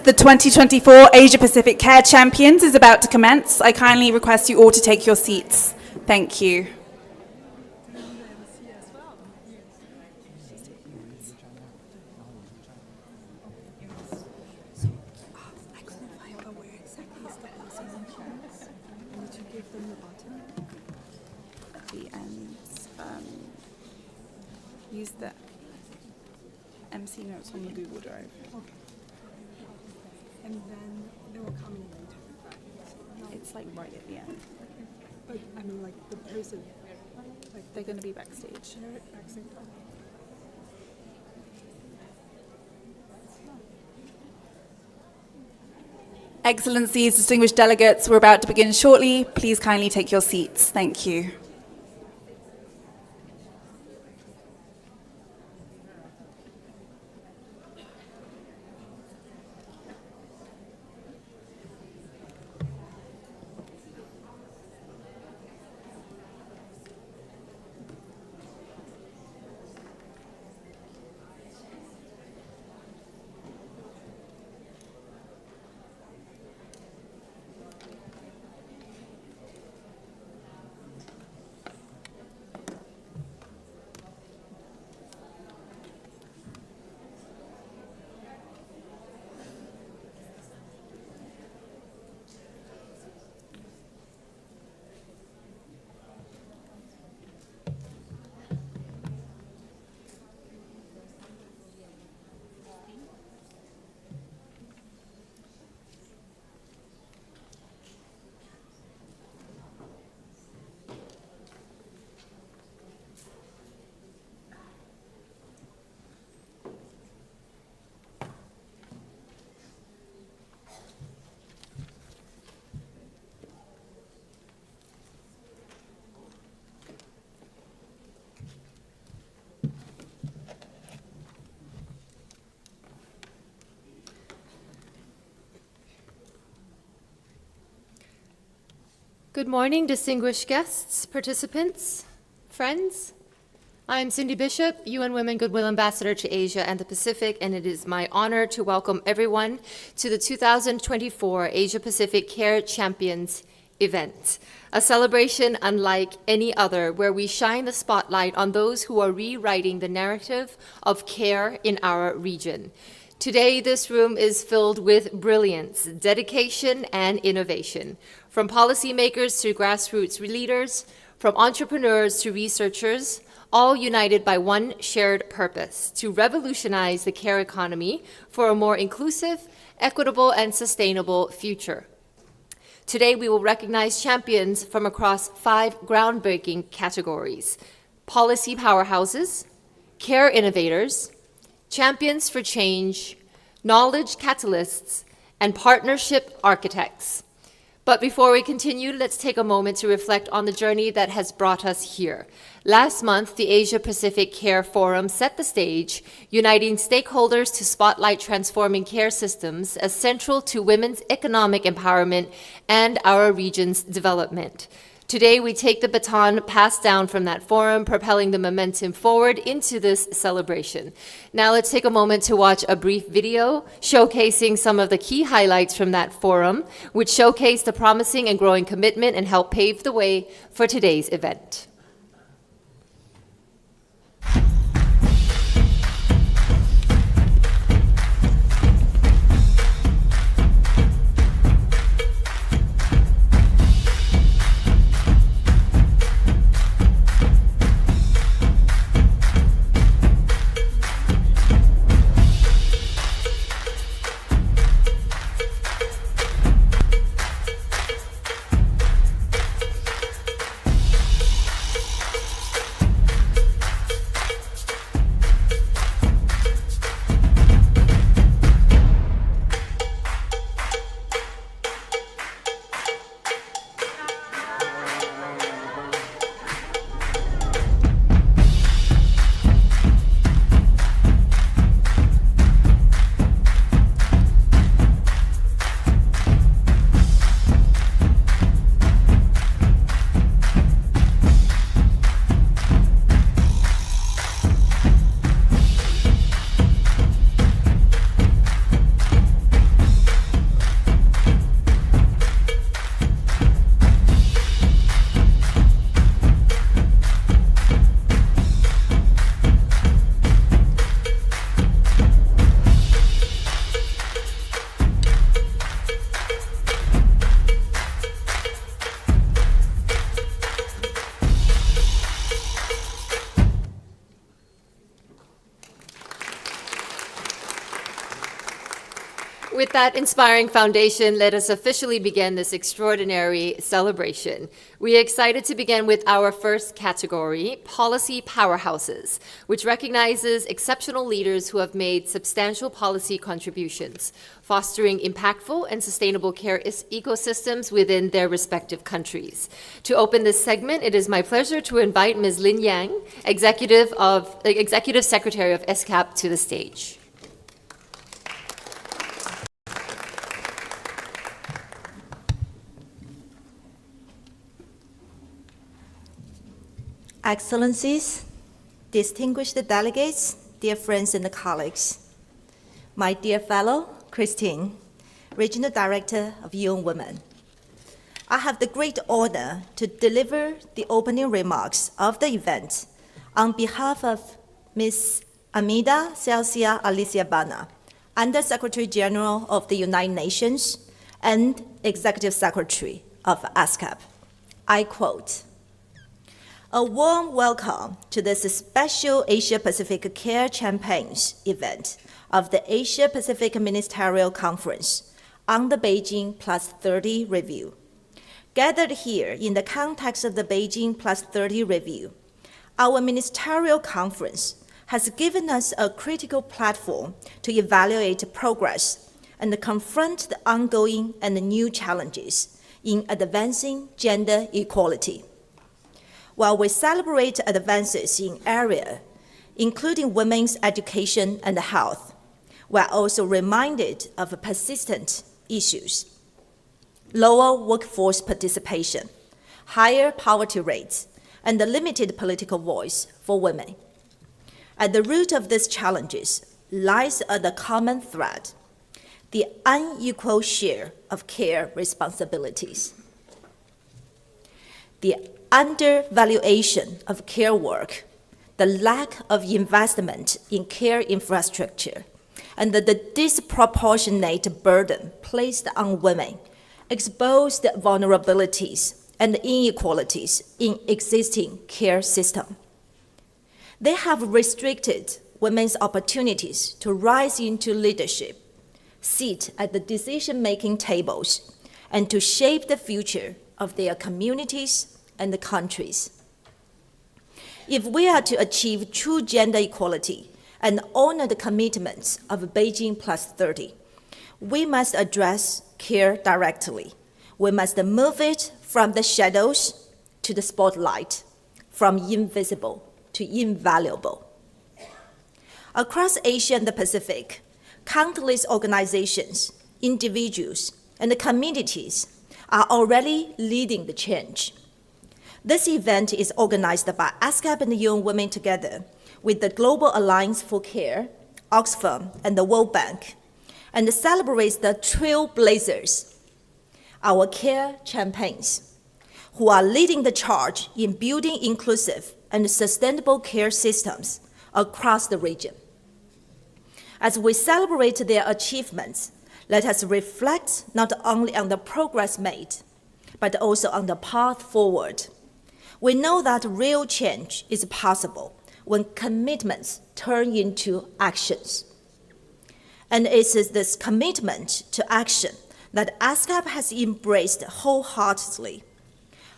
The 2024 Asia-Pacific Care Champions is about to commence. I kindly request you all to take your seats. Thank you. Use the MC notes on the Google Drive. Okay. And then they will come in later. It's like right at the end. But I mean, like the person, like They're going to be backstage. they're backstage. Excellencies, distinguished delegates, we're about to begin shortly. Please kindly take your seats. Thank you. Good morning, distinguished guests, participants, friends. I'm Cindy Bishop, UN Women Goodwill Ambassador to Asia and the Pacific, and it is my honor to welcome everyone to the 2024 Asia-Pacific Care Champions event, a celebration unlike any other where we shine the spotlight on those who are rewriting the narrative of care in our region. Today, this room is filled with brilliance, dedication, and innovation. From policymakers to grassroots leaders, from entrepreneurs to researchers, all united by one shared purpose: to revolutionize the care economy for a more inclusive, equitable, and sustainable future. Today, we will recognize champions from across 5 groundbreaking categories: policy powerhouses, care innovators, champions for change, knowledge catalysts, and partnership architects. But before we continue, let's take a moment to reflect on the journey that has brought us here. Last month, the Asia-Pacific Care Forum set the stage, uniting stakeholders to spotlight transforming care systems as central to women's economic empowerment and our region's development. Today, we take the baton passed down from that forum, propelling the momentum forward into this celebration. Now let's take a moment to watch a brief video showcasing some of the key highlights from that forum, which showcase the promising and growing commitment and help pave the way for today's event. With that inspiring foundation, let us officially begin this extraordinary celebration. We are excited to begin with our first category, Policy Powerhouses, which recognizes exceptional leaders who have made substantial policy contributions, fostering impactful and sustainable care ecosystems within their respective countries. To open this segment, it is my pleasure to invite Ms. Lin Yang, Executive Secretary of ESCAP, to the stage. Excellencies, distinguished delegates, dear friends and colleagues, my dear fellow, Christine, Regional Director of UN Women. I have the great honor to deliver the opening remarks of the event on behalf of Ms. Amida Celsia Alicia Bana, Under-Secretary General of the United Nations and Executive Secretary of ESCAP. I quote, "A warm welcome to this special Asia-Pacific Care Champions event of the Asia-Pacific Ministerial Conference on the Beijing Plus 30 Review. Gathered here in the context of the Beijing Plus 30 Review, our Ministerial Conference has given us a critical platform to evaluate progress and confront the ongoing and new challenges in advancing gender equality. While we celebrate advances in areas including women's education and health, we are also reminded of persistent issues: lower workforce participation, higher poverty rates, and the limited political voice for women. At the root of these challenges lies the common thread: the unequal share of care responsibilities. the undervaluation of care work, the lack of investment in care infrastructure, and the disproportionate burden placed on women expose the vulnerabilities and inequalities in existing care system. They have restricted women's opportunities to rise into leadership, sit at the decision-making tables, and to shape the future of their communities and the countries. If we are to achieve true gender equality and honor the commitments of Beijing Plus 30, we must address care directly. We must move it from the shadows to the spotlight, from invisible to invaluable. Across Asia and the Pacific, countless organizations, individuals, and communities are already leading the change. This event is organized by ESCAP and Young Women together with the Global Alliance for Care, Oxfam, and the World Bank, and celebrates the trailblazers, our care champions, who are leading the charge in building inclusive and sustainable care systems across the region. As we celebrate their achievements, let us reflect not only on the progress made, but also on the path forward. We know that real change is possible when commitments turn into actions. And it is this commitment to action that ESCAP has embraced wholeheartedly.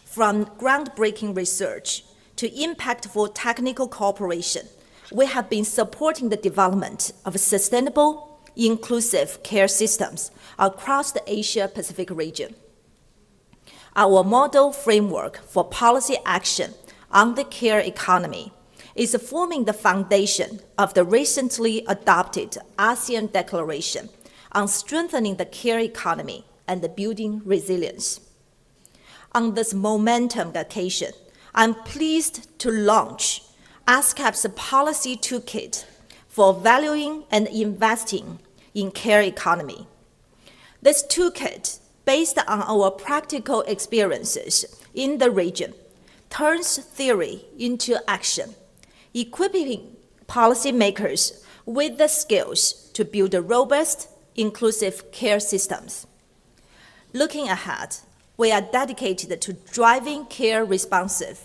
From groundbreaking research to impactful technical cooperation, we have been supporting the development of sustainable, inclusive care systems across the Asia-Pacific region. Our model framework for policy action on the care economy is forming the foundation of the recently adopted ASEAN Declaration on strengthening the care economy and building resilience. On this momentum occasion, I'm pleased to launch ESCAP's policy toolkit for valuing and investing in care economy. This toolkit, based on our practical experiences in the region, turns theory into action, equipping policymakers with the skills to build robust, inclusive care systems. Looking ahead, we are dedicated to driving care-responsive,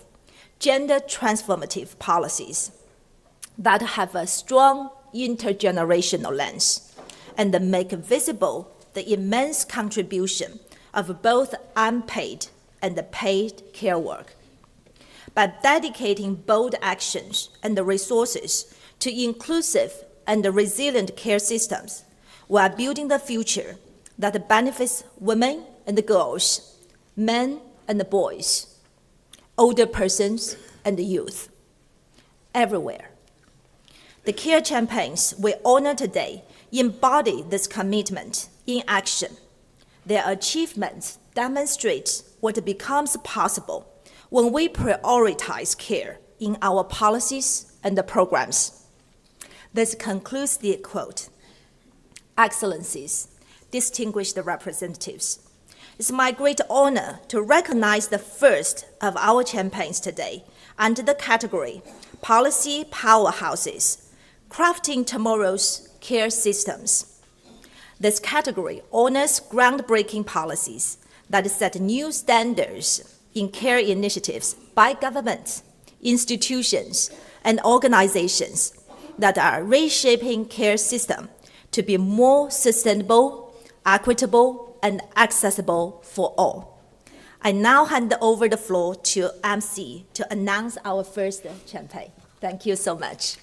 gender transformative policies that have a strong intergenerational lens and make visible the immense contribution of both unpaid and paid care work. By dedicating bold actions and resources to inclusive and resilient care systems, we are building the future that benefits women and girls, men and boys, older persons and youth, everywhere. The care champions we honor today embody this commitment in action. Their achievements demonstrate what becomes possible when we prioritize care in our policies and programs. This concludes the quote. Excellencies, distinguished representatives, it's my great honor to recognize the first of our champions today under the category Policy Powerhouses, Crafting Tomorrow's Care Systems. This category honors groundbreaking policies that set new standards in care initiatives by governments, institutions, and organizations that are reshaping care system to be more sustainable, equitable, and accessible for all. I now hand over the floor to MC to announce our first champion. Thank you so much.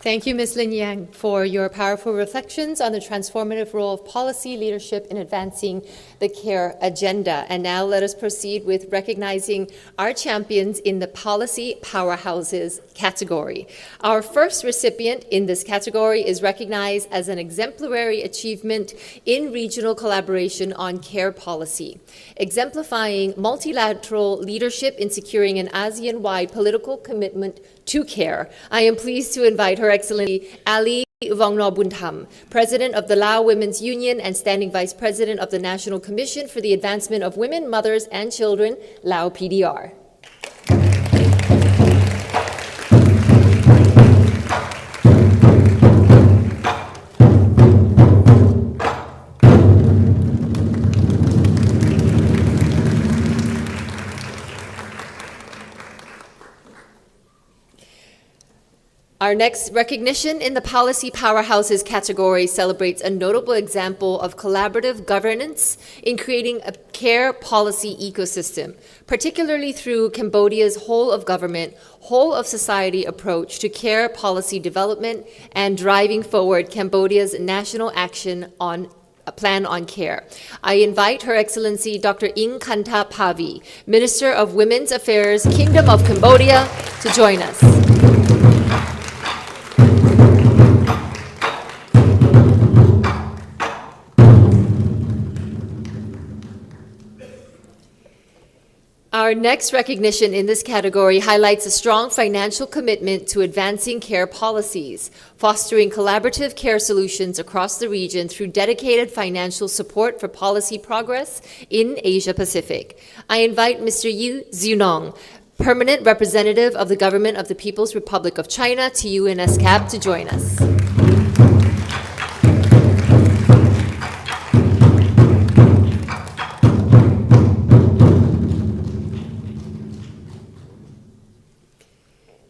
Thank you, Ms. Lin Yang, for your powerful reflections on the transformative role of policy leadership in advancing the care agenda. And now let us proceed with recognizing our champions in the Policy Powerhouses category. Our first recipient in this category is recognized as an exemplary achievement in regional collaboration on care policy, exemplifying multilateral leadership in securing an ASEAN-wide political commitment to care. I am pleased to invite Her Excellency Ali Wongnor President of the Lao Women's Union and Standing Vice President of the National Commission for the Advancement of Women, Mothers, and Children, Lao PDR. Our next recognition in the Policy Powerhouses category celebrates a notable example of collaborative governance in creating a care policy ecosystem, particularly through Cambodia's whole-of-government, whole-of-society approach to care policy development and driving forward Cambodia's national action on Plan on Care. I invite Her Excellency Dr. Ing Kanta Pavi, Minister of Women's Affairs, Kingdom of Cambodia, to join us. Our next recognition in this category highlights a strong financial commitment to advancing care policies, fostering collaborative care solutions across the region through dedicated financial support for policy progress in Asia-Pacific. I invite Mr. Yu Zunong, Permanent Representative of the Government of the People's Republic of China to ESCAP, to join us.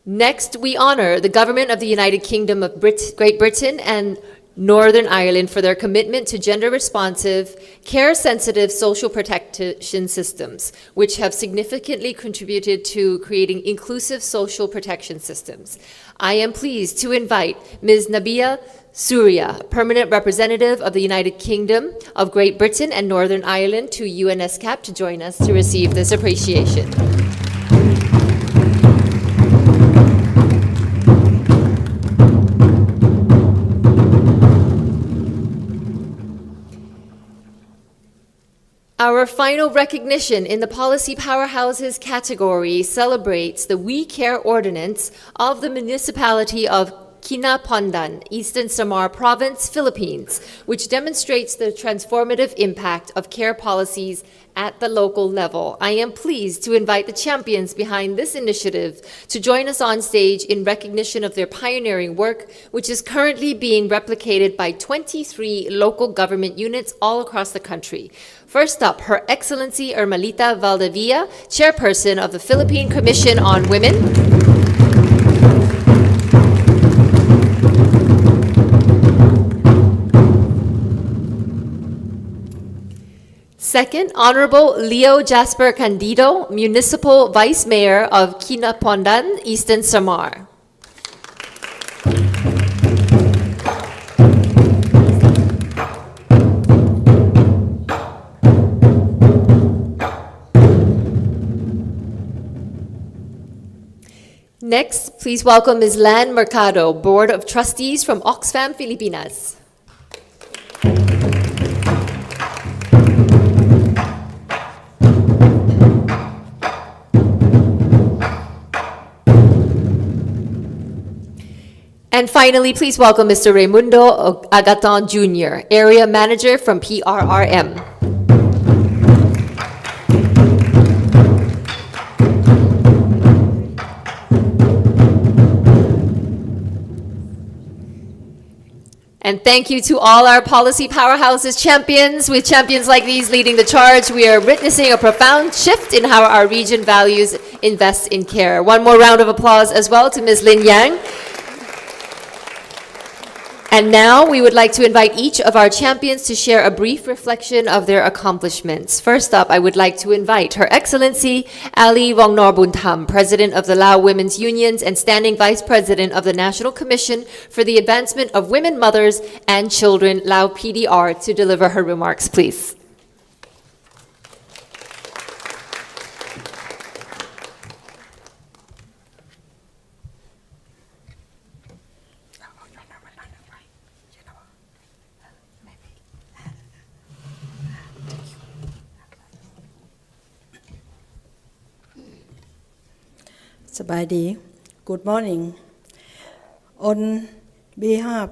Next, we honor the government of the United Kingdom of Great Britain and Northern Ireland for their commitment to gender-responsive, care-sensitive social protection systems, which have significantly contributed to creating inclusive social protection systems. I am pleased to invite Ms. Nabia Surya, Permanent Representative of the United Kingdom of Great Britain and Northern Ireland to ESCAP, to join us to receive this appreciation. Our final recognition in the Policy Powerhouses category celebrates the We Care Ordinance of the Municipality of Kinapondan, Eastern Samar Province, Philippines, which demonstrates the transformative impact of care policies at the local level. I am pleased to invite the champions behind this initiative to join us on stage in recognition of their pioneering work, which is currently being replicated by 23 local government units all across the country. First up, Her Excellency Ermelita Valdivia, Chairperson of the Philippine Commission on Women. Second, Honorable Leo Jasper Candido, Municipal Vice Mayor of Kinapondan, Eastern Samar. Next, please welcome Ms. Lan Mercado, Board of Trustees from Oxfam, Filipinas. And finally, please welcome Mr. Raimundo Agaton Jr., Area Manager from PRRM. And thank you to all our Policy Powerhouses champions. With champions like these leading the charge, we are witnessing a profound shift in how our region values invests in care. One more round of applause as well to Ms. Lin Yang. And now we would like to invite each of our champions to share a brief reflection of their accomplishments. First up, I would like to invite Her Excellency Ali Wongnor, President of the Lao Women's Unions and Standing Vice President of the National Commission for the Advancement of Women, Mothers, and Children, Lao PDR, to deliver her remarks, please. Sabadi, good morning. On behalf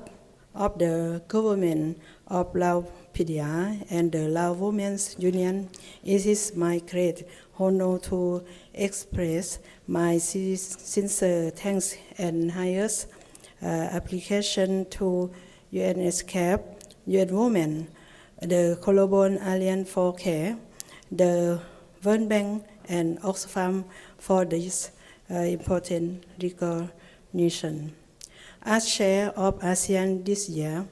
of the government of Laopedia and the Lao Women's Union, it is my great honor to express my sincere thanks and highest application to ESCAP, UN Women, the Global Alliance for Care, the World Bank, and Oxfam for this important recognition. As chair of ASEAN this year,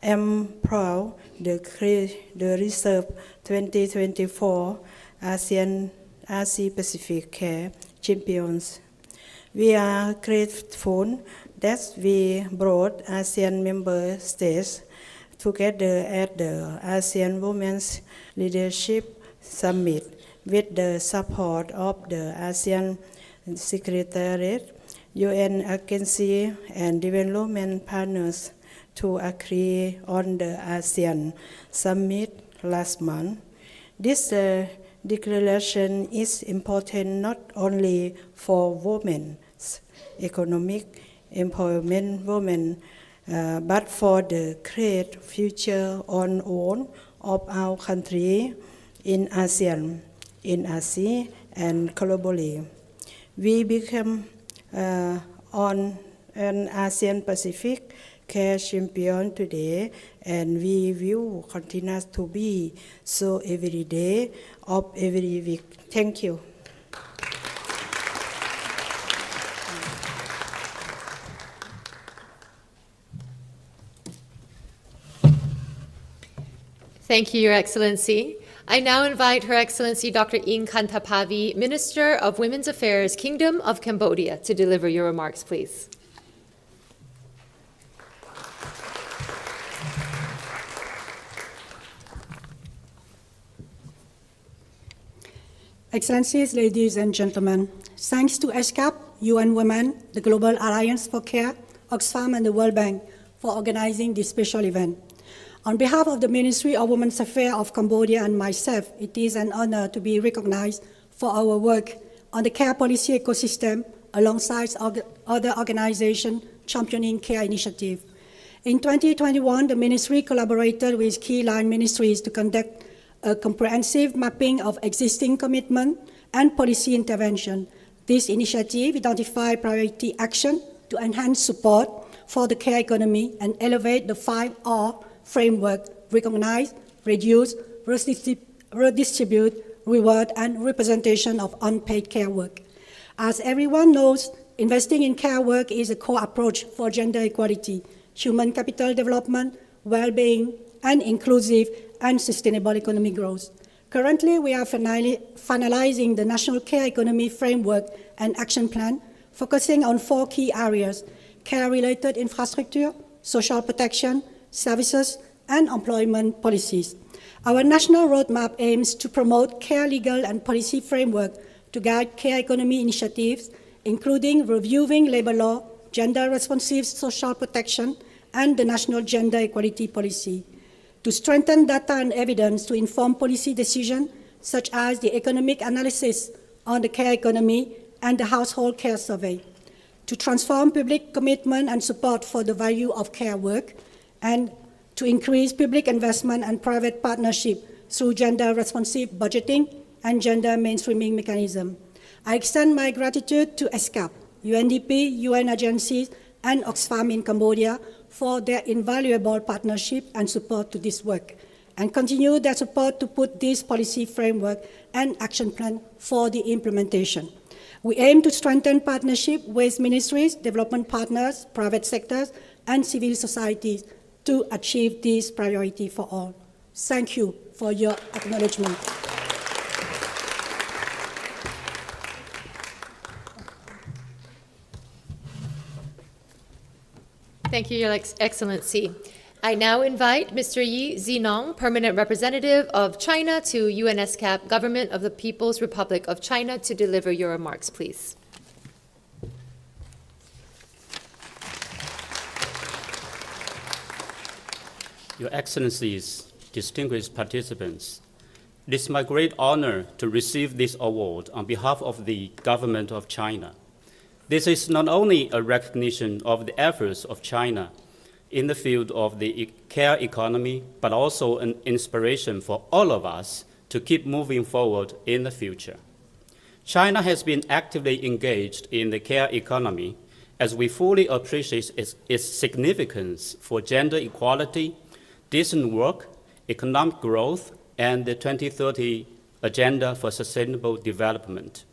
I am proud to create the Reserve 2024 Asia-Pacific Care Champions. We are grateful that we brought ASEAN member states together at the ASEAN Women's Leadership Summit with the support of the ASEAN Secretariat, UN agency, and development partners to agree on the ASEAN Summit last month. This declaration is important not only for women's economic empowerment but for the great future on all of our country in ASEAN, in Asia, and globally. We become on an Asia-Pacific Care Champion today, and we will continue to be so every day of every week. Thank you. Thank you, Your Excellency. I now invite Her Excellency Dr. Ing Kantapavi, Minister of Women's Affairs, Kingdom of Cambodia, to deliver your remarks, please. Excellencies, ladies and gentlemen, thanks to ESCAP, UN Women, the Global Alliance for Care, Oxfam, and the World Bank for organizing this special event. On behalf of the Ministry of Women's Affairs of Cambodia and myself, it is an honor to be recognized for our work on the care policy ecosystem alongside other organizations championing care initiatives. In 2021, the Ministry collaborated with key line ministries to conduct a comprehensive mapping of existing commitment and policy intervention. This initiative identified priority action to enhance support for the care economy and elevate the 5R framework: recognize, reduce, redistribute, reward, and representation of unpaid care work. As everyone knows, investing in care work is a core approach for gender equality, human capital development, well-being, and inclusive and sustainable economic growth. Currently, we are finalizing the National Care Economy Framework and Action Plan, focusing on 4 key areas: care-related infrastructure, social protection, services, and employment policies. Our national roadmap aims to promote care legal and policy framework to guide care economy initiatives, including reviewing labor law, gender-responsive social protection, and the national gender equality policy. To strengthen data and evidence to inform policy decisions, such as the economic analysis on the care economy and the household care survey. To transform public commitment and support for the value of care work, and to increase public investment and private partnership through gender-responsive budgeting and gender mainstreaming mechanism. I extend my gratitude to ESCAP, UNDP, UN agencies, and Oxfam in Cambodia for their invaluable partnership and support to this work, and continue their support to put this policy framework and action plan for the implementation. We aim to strengthen partnership with ministries, development partners, private sectors, and civil societies to achieve this priority for all. Thank you for your acknowledgement. Thank you, Your Excellency. I now invite Mr. Yi Zinong, Permanent Representative of China to UNESCAP, Government of the People's Republic of China, to deliver your remarks, please. Your Excellencies, distinguished participants, it is my great honor to receive this award on behalf of the Government of China. This is not only a recognition of the efforts of China in the field of the care economy, but also an inspiration for all of us to keep moving forward in the future. China has been actively engaged in the care economy as we fully appreciate its significance for gender equality, decent work, economic growth, and the 2030 Agenda for Sustainable Development.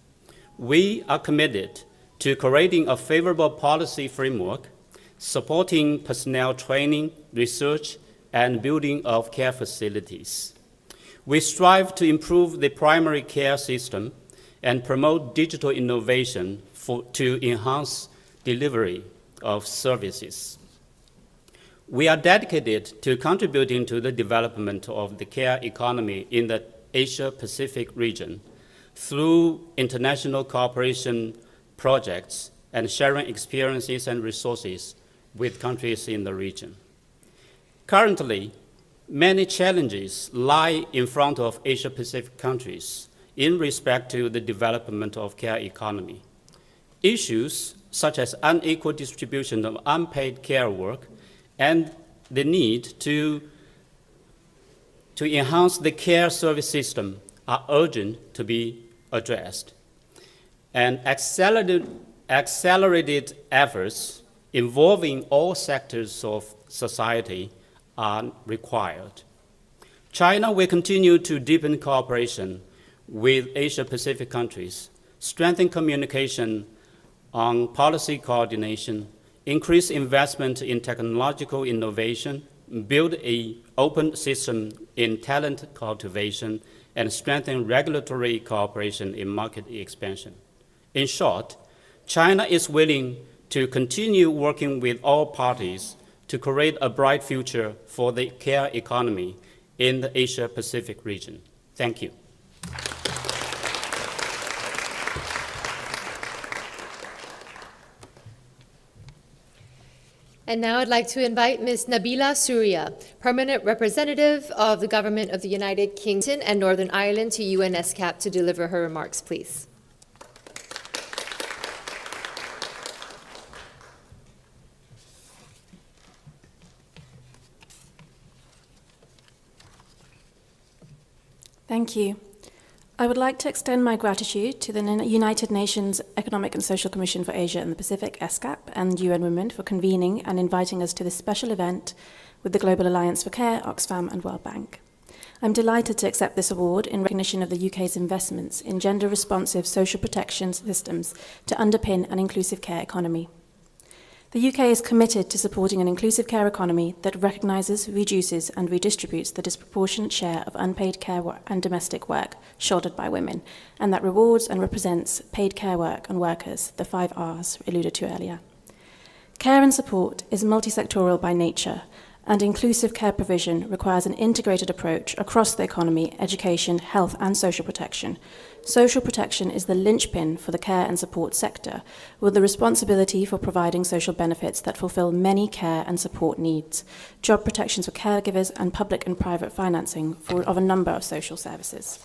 We are committed to creating a favorable policy framework, supporting personnel training, research, and building of care facilities. We strive to improve the primary care system and promote digital innovation to enhance delivery of services. We are dedicated to contributing to the development of the care economy in the Asia-Pacific region through international cooperation projects and sharing experiences and resources with countries in the region. Currently, many challenges lie in front of Asia-Pacific countries in respect to the development of care economy. Issues such as unequal distribution of unpaid care work and the need to enhance the care service system are urgent to be addressed. And accelerated efforts involving all sectors of society are required. China will continue to deepen cooperation with Asia-Pacific countries, strengthen communication on policy coordination, increase investment in technological innovation, build an open system in talent cultivation, and strengthen regulatory cooperation in market expansion. In short, China is willing to continue working with all parties to create a bright future for the care economy in the Asia-Pacific region. Thank you. And now I'd like to invite Ms. Nabila Surya, Permanent Representative of the Government of the United Kingdom and Northern Ireland to UN ESCAP, to deliver her remarks, please. Thank you. I would like to extend my gratitude to the United Nations Economic and Social Commission for Asia and the Pacific, ESCAP, and UN Women for convening and inviting us to this special event with the Global Alliance for Care, Oxfam, and World Bank. I'm delighted to accept this award in recognition of the UK's investments in gender-responsive social protection systems to underpin an inclusive care economy. The UK is committed to supporting an inclusive care economy that recognises, reduces and redistributes the disproportionate share of unpaid care and domestic work shouldered by women, and that rewards and represents paid care work and workers, the 5 Rs alluded to earlier. Care and support is multi-sectoral by nature, and inclusive care provision requires an integrated approach across the economy, education, health and social protection. Social protection is the linchpin for the care and support sector, with the responsibility for providing social benefits that fulfil many care and support needs, job protections for caregivers, and public and private financing of a number of social services.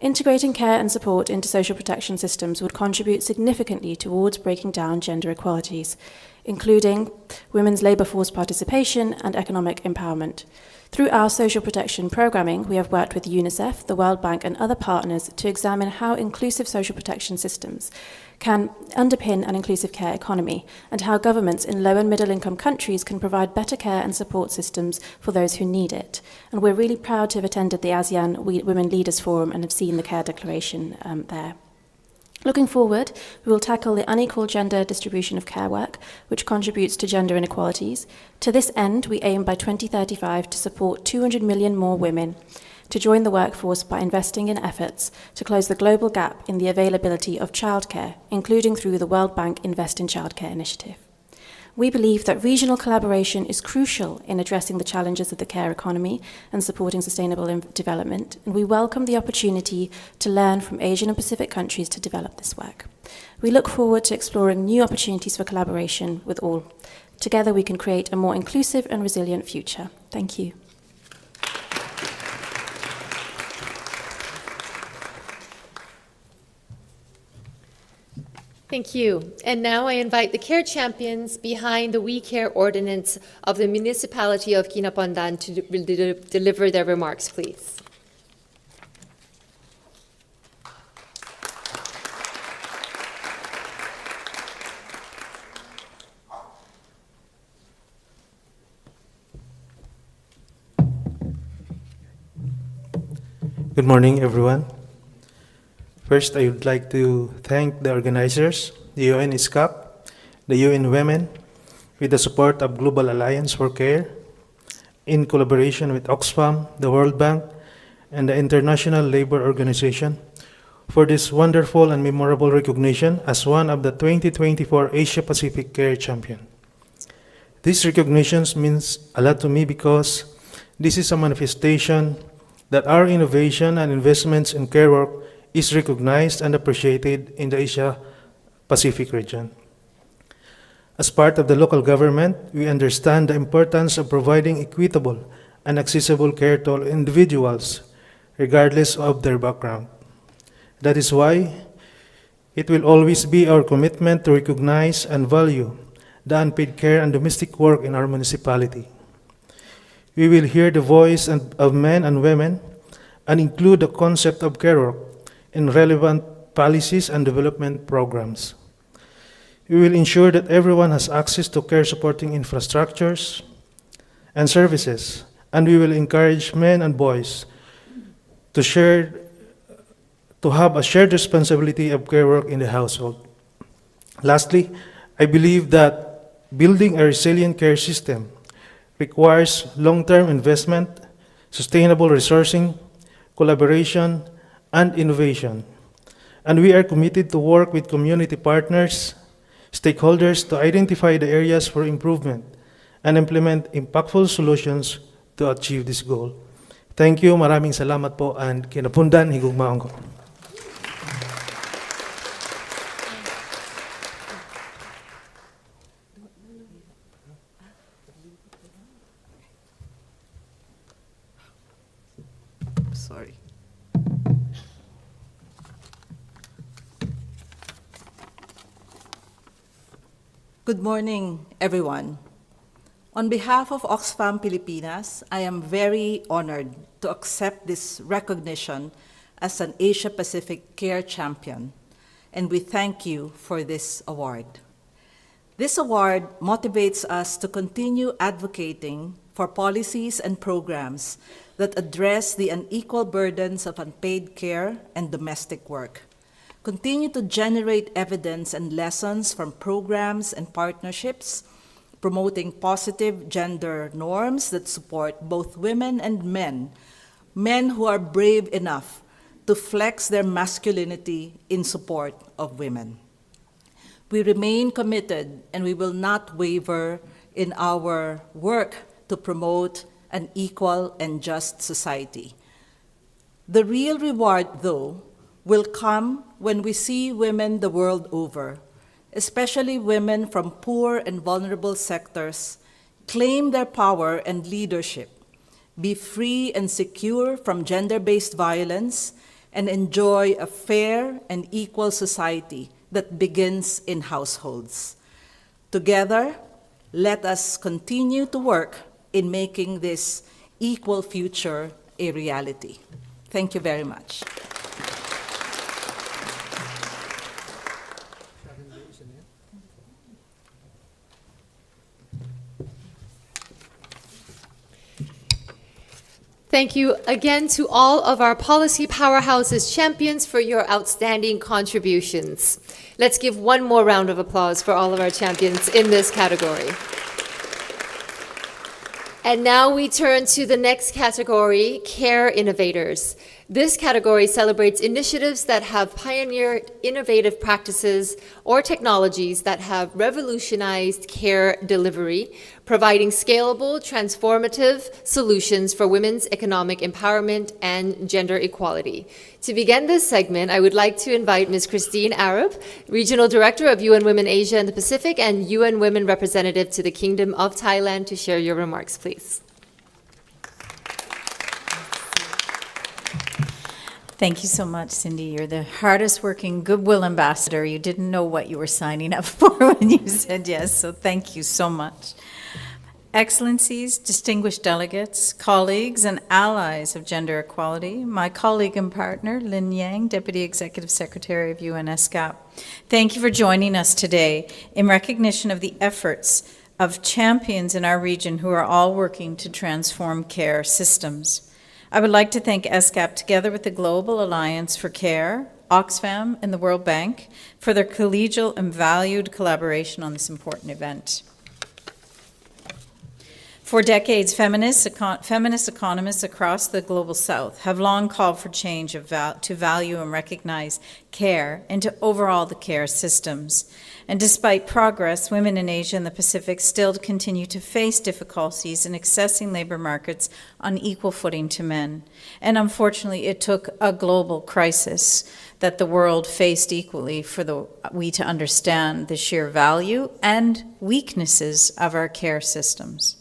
Integrating care and support into social protection systems would contribute significantly towards breaking down gender inequalities, including women's labour force participation and economic empowerment. Through our social protection programming, we have worked with UNICEF, the World Bank and other partners to examine how inclusive social protection systems can underpin an inclusive care economy, and how governments in low and middle income countries can provide better care and support systems for those who need it. And we're really proud to have attended the ASEAN Women Leaders Forum and have seen the care declaration there. Looking forward, we will tackle the unequal gender distribution of care work, which contributes to gender inequalities. To this end, we aim by 2035 to support 200 million more women to join the workforce by investing in efforts to close the global gap in the availability of childcare, including through the World Bank Invest in Childcare initiative. We believe that regional collaboration is crucial in addressing the challenges of the care economy and supporting sustainable development, and we welcome the opportunity to learn from Asian and Pacific countries to develop this work. We look forward to exploring new opportunities for collaboration with all. Together we can create a more inclusive and resilient future. Thank you. Thank you. And now I invite the care champions behind the We Care ordinance of the municipality of Kinapandan to deliver their remarks, please. Good morning, everyone. First, I would like to thank the organizers, the UN ESCAP, the UN Women, with the support of Global Alliance for Care, in collaboration with Oxfam, the World Bank, and the International Labour Organization, for this wonderful and memorable recognition as one of the 2024 Asia-Pacific Care Champion. This recognition means a lot to me because this is a manifestation that our innovation and investments in care work is recognized and appreciated in the Asia-Pacific region. As part of the local government, we understand the importance of providing equitable and accessible care to all individuals, regardless of their background. That is why it will always be our commitment to recognize and value the unpaid care and domestic work in our municipality. We will hear the voice of men and women and include the concept of care work in relevant policies and development programs. We will ensure that everyone has access to care supporting infrastructures and services, and we will encourage men and boys to have a shared responsibility of care work in the household. Lastly, I believe that building a resilient care system requires long-term investment, sustainable resourcing, collaboration, and innovation. And we are committed to work with community partners, stakeholders to identify the areas for improvement and implement impactful solutions to achieve this goal. Thank you, maraming salamat po, and kinapundan higugmaon ko. Sorry. Good morning, everyone. On behalf of Oxfam Pilipinas, I am very honored to accept this recognition as an Asia-Pacific Care Champion, and we thank you for this award. This award motivates us to continue advocating for policies and programs that address the unequal burdens of unpaid care and domestic work. Continue to generate evidence and lessons from programs and partnerships, promoting positive gender norms that support both women and men who are brave enough to flex their masculinity in support of women. We remain committed and we will not waver in our work to promote an equal and just society. The real reward, though, will come when we see women the world over, especially women from poor and vulnerable sectors, claim their power and leadership, be free and secure from gender-based violence, and enjoy a fair and equal society that begins in households. Together, let us continue to work in making this equal future a reality. Thank you very much. Thank you again to all of our policy powerhouses champions for your outstanding contributions. Let's give one more round of applause for all of our champions in this category. And now we turn to the next category, Care Innovators. This category celebrates initiatives that have pioneered innovative practices or technologies that have revolutionized care delivery, providing scalable, transformative solutions for women's economic empowerment and gender equality. To begin this segment, I would like to invite Ms. Christine Arab, Regional Director of UN Women Asia and the Pacific and UN Women Representative to the Kingdom of Thailand, to share your remarks, please. Thank you so much, Cindy. You're the hardest working goodwill ambassador. You didn't know what you were signing up for when you said yes, so thank you so much. Excellencies, distinguished delegates, colleagues, and allies of gender equality, my colleague and partner, Lin Yang, Deputy Executive Secretary of UN ESCAP, thank you for joining us today in recognition of the efforts of champions in our region who are all working to transform care systems. I would like to thank ESCAP together with the Global Alliance for Care, Oxfam, and the World Bank for their collegial and valued collaboration on this important event. For decades, feminist economists across the global south have long called for change to value and recognize care and to overhaul the care systems. And despite progress, women in Asia and the Pacific still continue to face difficulties in accessing labor markets on equal footing to men. And unfortunately, it took a global crisis that the world faced equally for we to understand the sheer value and weaknesses of our care systems.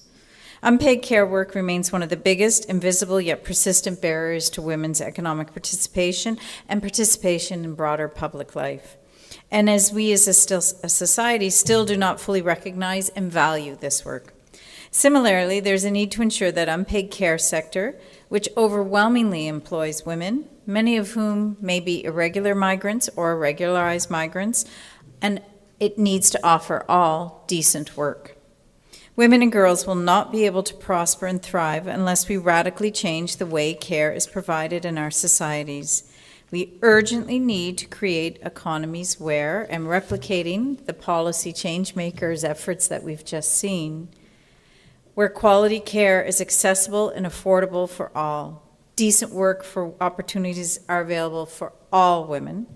Unpaid care work remains one of the biggest, invisible, yet persistent barriers to women's economic participation and participation in broader public life. And as we as a society still do not fully recognize and value this work. Similarly, there's a need to ensure that unpaid care sector, which overwhelmingly employs women, many of whom may be irregular migrants or regularized migrants, and it needs to offer all decent work. Women and girls will not be able to prosper and thrive unless we radically change the way care is provided in our societies. We urgently need to create economies where, and replicating the policy change makers' efforts that we've just seen, where quality care is accessible and affordable for all, decent work for opportunities are available for all women,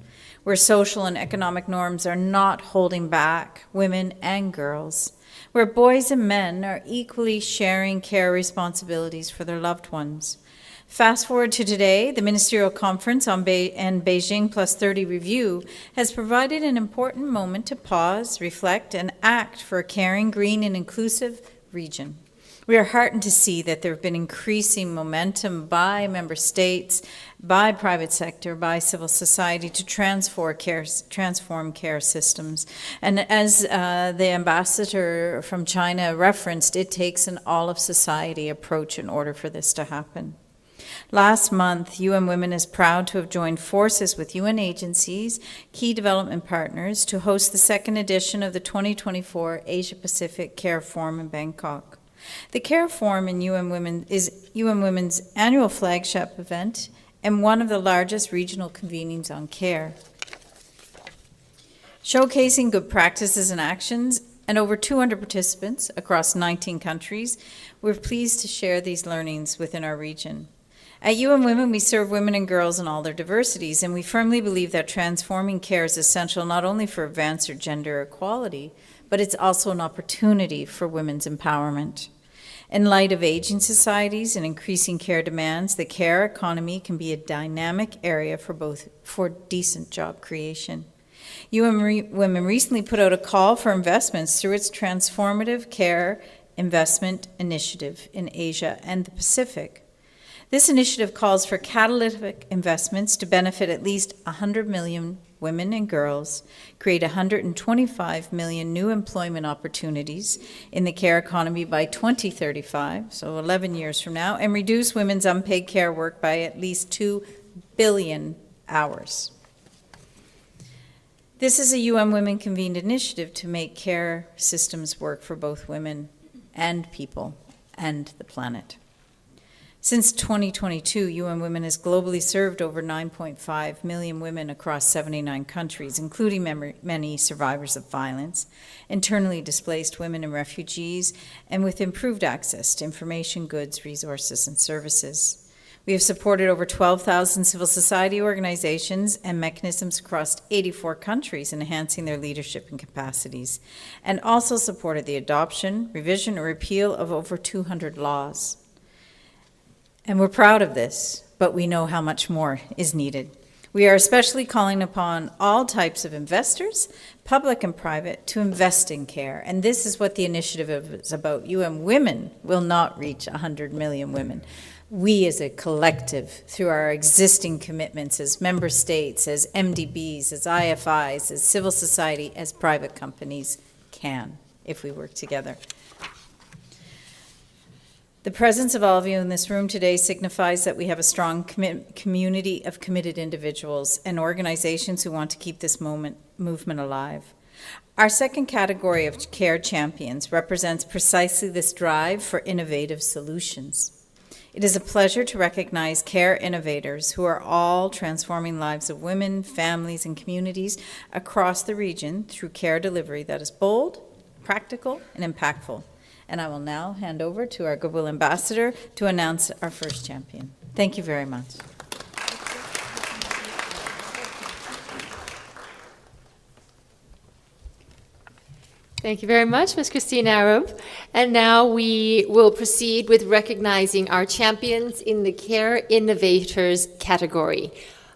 where social and economic norms are not holding back women and girls, where boys and men are equally sharing care responsibilities for their loved ones. Fast forward to today, the Ministerial Conference and Beijing Plus 30 review has provided an important moment to pause, reflect, and act for a caring, green, and inclusive region. We are heartened to see that there have been increasing momentum by member states, by private sector, by civil society to transform care systems. And as the ambassador from China referenced, it takes an all-of-society approach in order for this to happen. Last month, UN Women is proud to have joined forces with UN agencies, key development partners, to host the second edition of the 2024 Asia-Pacific Care Forum in Bangkok. The Care Forum in is UN Women's annual flagship event and one of the largest regional convenings on care. Showcasing good practices and actions, and over 200 participants across 19 countries, we're pleased to share these learnings within our region. At UN Women, we serve women and girls in all their diversities, and we firmly believe that transforming care is essential not only for advance or gender equality, but it's also an opportunity for women's empowerment. In light of aging societies and increasing care demands, the care economy can be a dynamic area for decent job creation. UN Women recently put out a call for investments through its transformative care investment initiative in Asia and the Pacific. This initiative calls for catalytic investments to benefit at least 100 million women and girls, create 125 million new employment opportunities in the care economy by 2035, so 11 years from now, and reduce women's unpaid care work by at least 2 billion hours. This is a UN Women convened initiative to make care systems work for both women and people and the planet. Since 2022, UN Women has globally served over 9.5 million women across 79 countries, including many survivors of violence, internally displaced women and refugees, and with improved access to information, goods, resources, and services. We have supported over 12,000 civil society organizations and mechanisms across 84 countries, enhancing their leadership and capacities, and also supported the adoption, revision, or repeal of over 200 laws. And we're proud of this, but we know how much more is needed. We are especially calling upon all types of investors, public and private, to invest in care. And this is what the initiative is about. UN Women will not reach 100 million women, we as a collective, through our existing commitments as member states, as MDBs, as IFIs, as civil society, as private companies, can, if we work together. The presence of all of you in this room today signifies that we have a strong community of committed individuals and organizations who want to keep this movement alive. Our second category of care champions represents precisely this drive for innovative solutions. It is a pleasure to recognize care innovators who are all transforming lives of women, families, and communities across the region through care delivery that is bold, practical, and impactful. And I will now hand over to our Goodwill Ambassador to announce our first champion. Thank you very much. Thank you very much, Ms. Christine Arab. And now we will proceed with recognizing our champions in the Care Innovators category.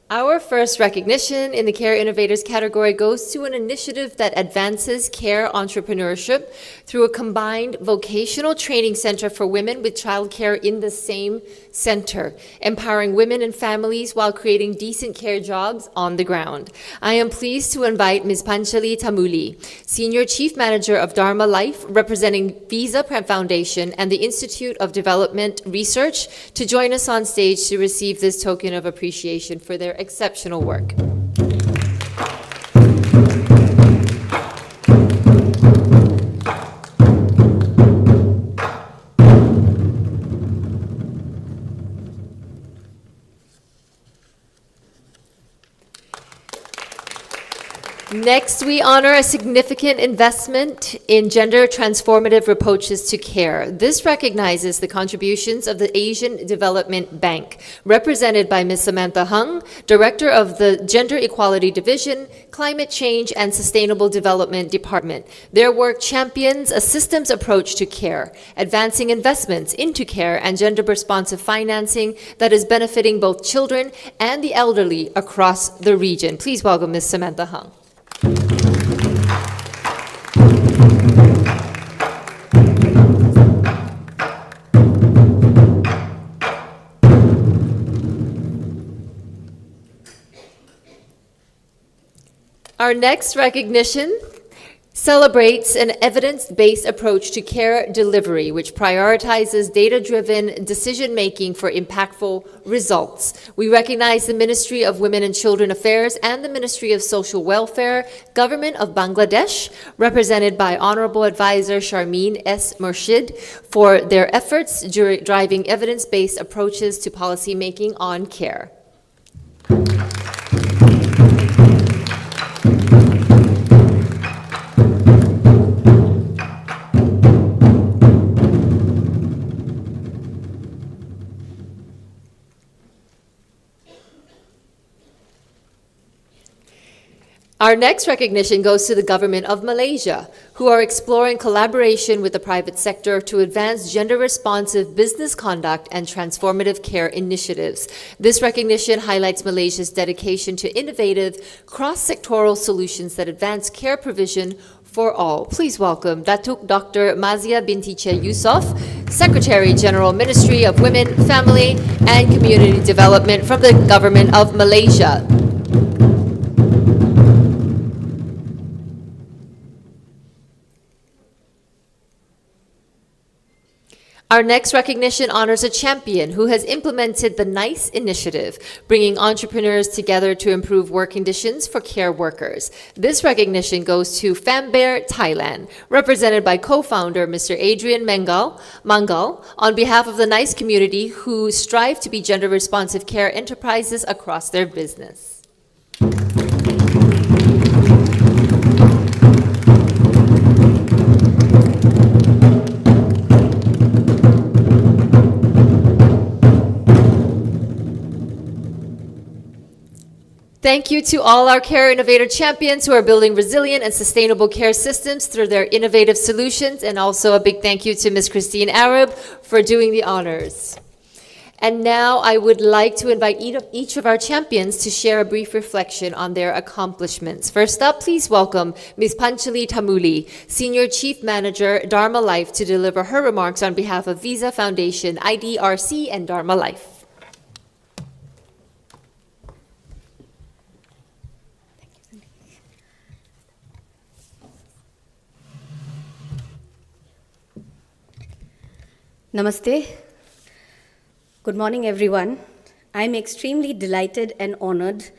Our first recognition in the Care Innovators category goes to an initiative that advances care entrepreneurship through a combined vocational training center for women with childcare in the same center, empowering women and families while creating decent care jobs on the ground. I am pleased to invite Ms. Panchali Tamuli, Senior Chief Manager of Dharma Life, representing Visa Foundation and the Institute of Development Research, to join us on stage to receive this token of appreciation for their exceptional work. Next, we honor a significant investment in gender transformative approaches to care. This recognizes the contributions of the Asian Development Bank, represented by Ms. Samantha Hung, Director of the Gender Equality Division, Climate Change and Sustainable Development Department. Their work champions a systems approach to care, advancing investments into care and gender-responsive financing that is benefiting both children and the elderly across the region. Please welcome Ms. Samantha Hung. Our next recognition celebrates an evidence-based approach to care delivery, which prioritizes data-driven decision-making for impactful results. We recognize the Ministry of Women and Children Affairs and the Ministry of Social Welfare, Government of Bangladesh, represented by Honorable Advisor Sharmeen S. Murshid, for their efforts driving evidence-based approaches to policymaking on care. Our next recognition goes to the government of Malaysia, who are exploring collaboration with the private sector to advance gender-responsive business conduct and transformative care initiatives. This recognition highlights Malaysia's dedication to innovative, cross-sectoral solutions that advance care provision for all. Please welcome Datuk Dr. Mazia binti Che Yusof, Secretary General, Ministry of Women, Family and Community Development from the Government of Malaysia. Our next recognition honors a champion who has implemented the NICE initiative, bringing entrepreneurs together to improve work conditions for care workers. This recognition goes to Fambear, Thailand, represented by co-founder Mr. Adrian Mangal, on behalf of the NICE community who strive to be gender-responsive care enterprises across their business. Thank you to all our Care Innovator champions who are building resilient and sustainable care systems through their innovative solutions, and also a big thank you to Ms. Christine Arab for doing the honors. And now I would like to invite each of our champions to share a brief reflection on their accomplishments. First up, please welcome Ms. Panchali Tamuli, Senior Chief Manager, Dharma Life, to deliver her remarks on behalf of Visa Foundation, IDRC, and Dharma Life. Namaste. Good morning, everyone. I'm extremely delighted and honored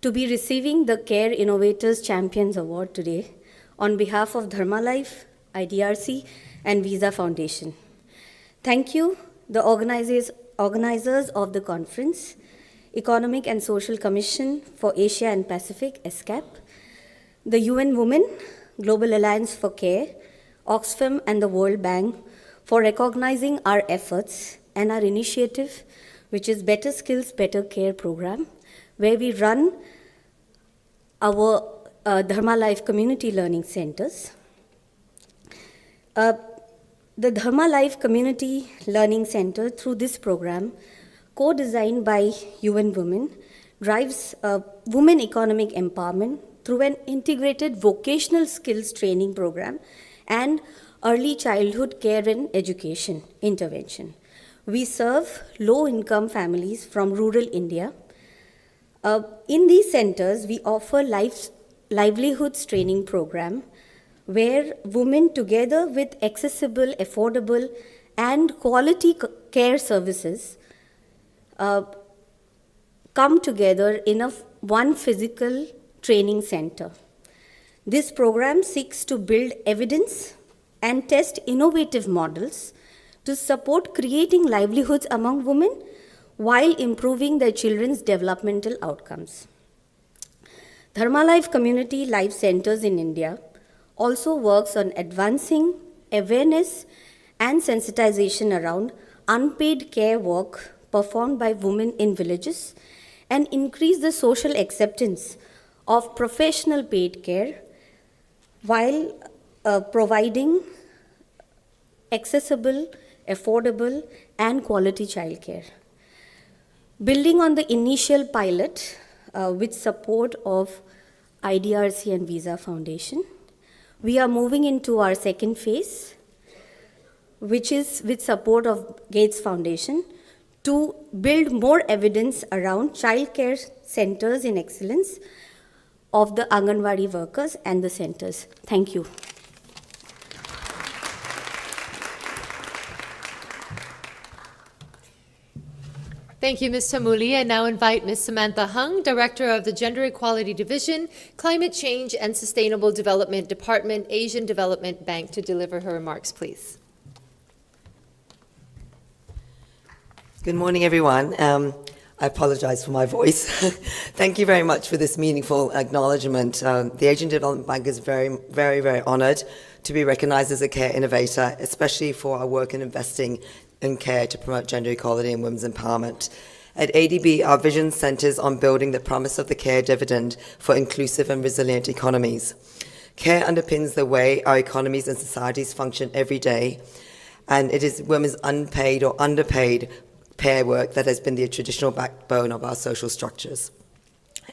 to be receiving the CARE Innovators Champions Award today on behalf of Dharma Life, IDRC, and Visa Foundation. Thank you, the organizers of the conference, Economic and Social Commission for Asia and Pacific, ESCAP, the UN Women, Global Alliance for Care, Oxfam, and the World Bank for recognizing our efforts and our initiative, which is Better Skills, Better Care program, where we run our Dharma Life Community Learning Centers. The Dharma Life Community Learning Center, through this program, co-designed by UN Women, drives women economic empowerment through an integrated vocational skills training program and early childhood care and education intervention. We serve low-income families from rural India. In these centers, we offer livelihoods training program where women, together with accessible, affordable, and quality care services, come together in one physical training center. This program seeks to build evidence and test innovative models to support creating livelihoods among women while improving their children's developmental outcomes. Dharma Life Community Life Centers in India also works on advancing awareness and sensitization around unpaid care work performed by women in villages and increase the social acceptance of professional paid care while providing accessible, affordable, and quality childcare. Building on the initial pilot with support of IDRC and Visa Foundation, we are moving into our second phase, which is with support of Gates Foundation, to build more evidence around childcare centers in excellence of the Anganwadi workers and the centers. Thank you. Thank you, Ms. Tamuli. I now invite Ms. Samantha Hung, Director of the Gender Equality Division, Climate Change and Sustainable Development Department, Asian Development Bank, to deliver her remarks, please. Good morning, everyone. I apologize for my voice. Thank you very much for this meaningful acknowledgement. The Asian Development Bank is very, very, very honored to be recognized as a care innovator, especially for our work in investing in care to promote gender equality and women's empowerment. At ADB, our vision centers on building the promise of the care dividend for inclusive and resilient economies. Care underpins the way our economies and societies function every day, and it is women's unpaid or underpaid care work that has been the traditional backbone of our social structures.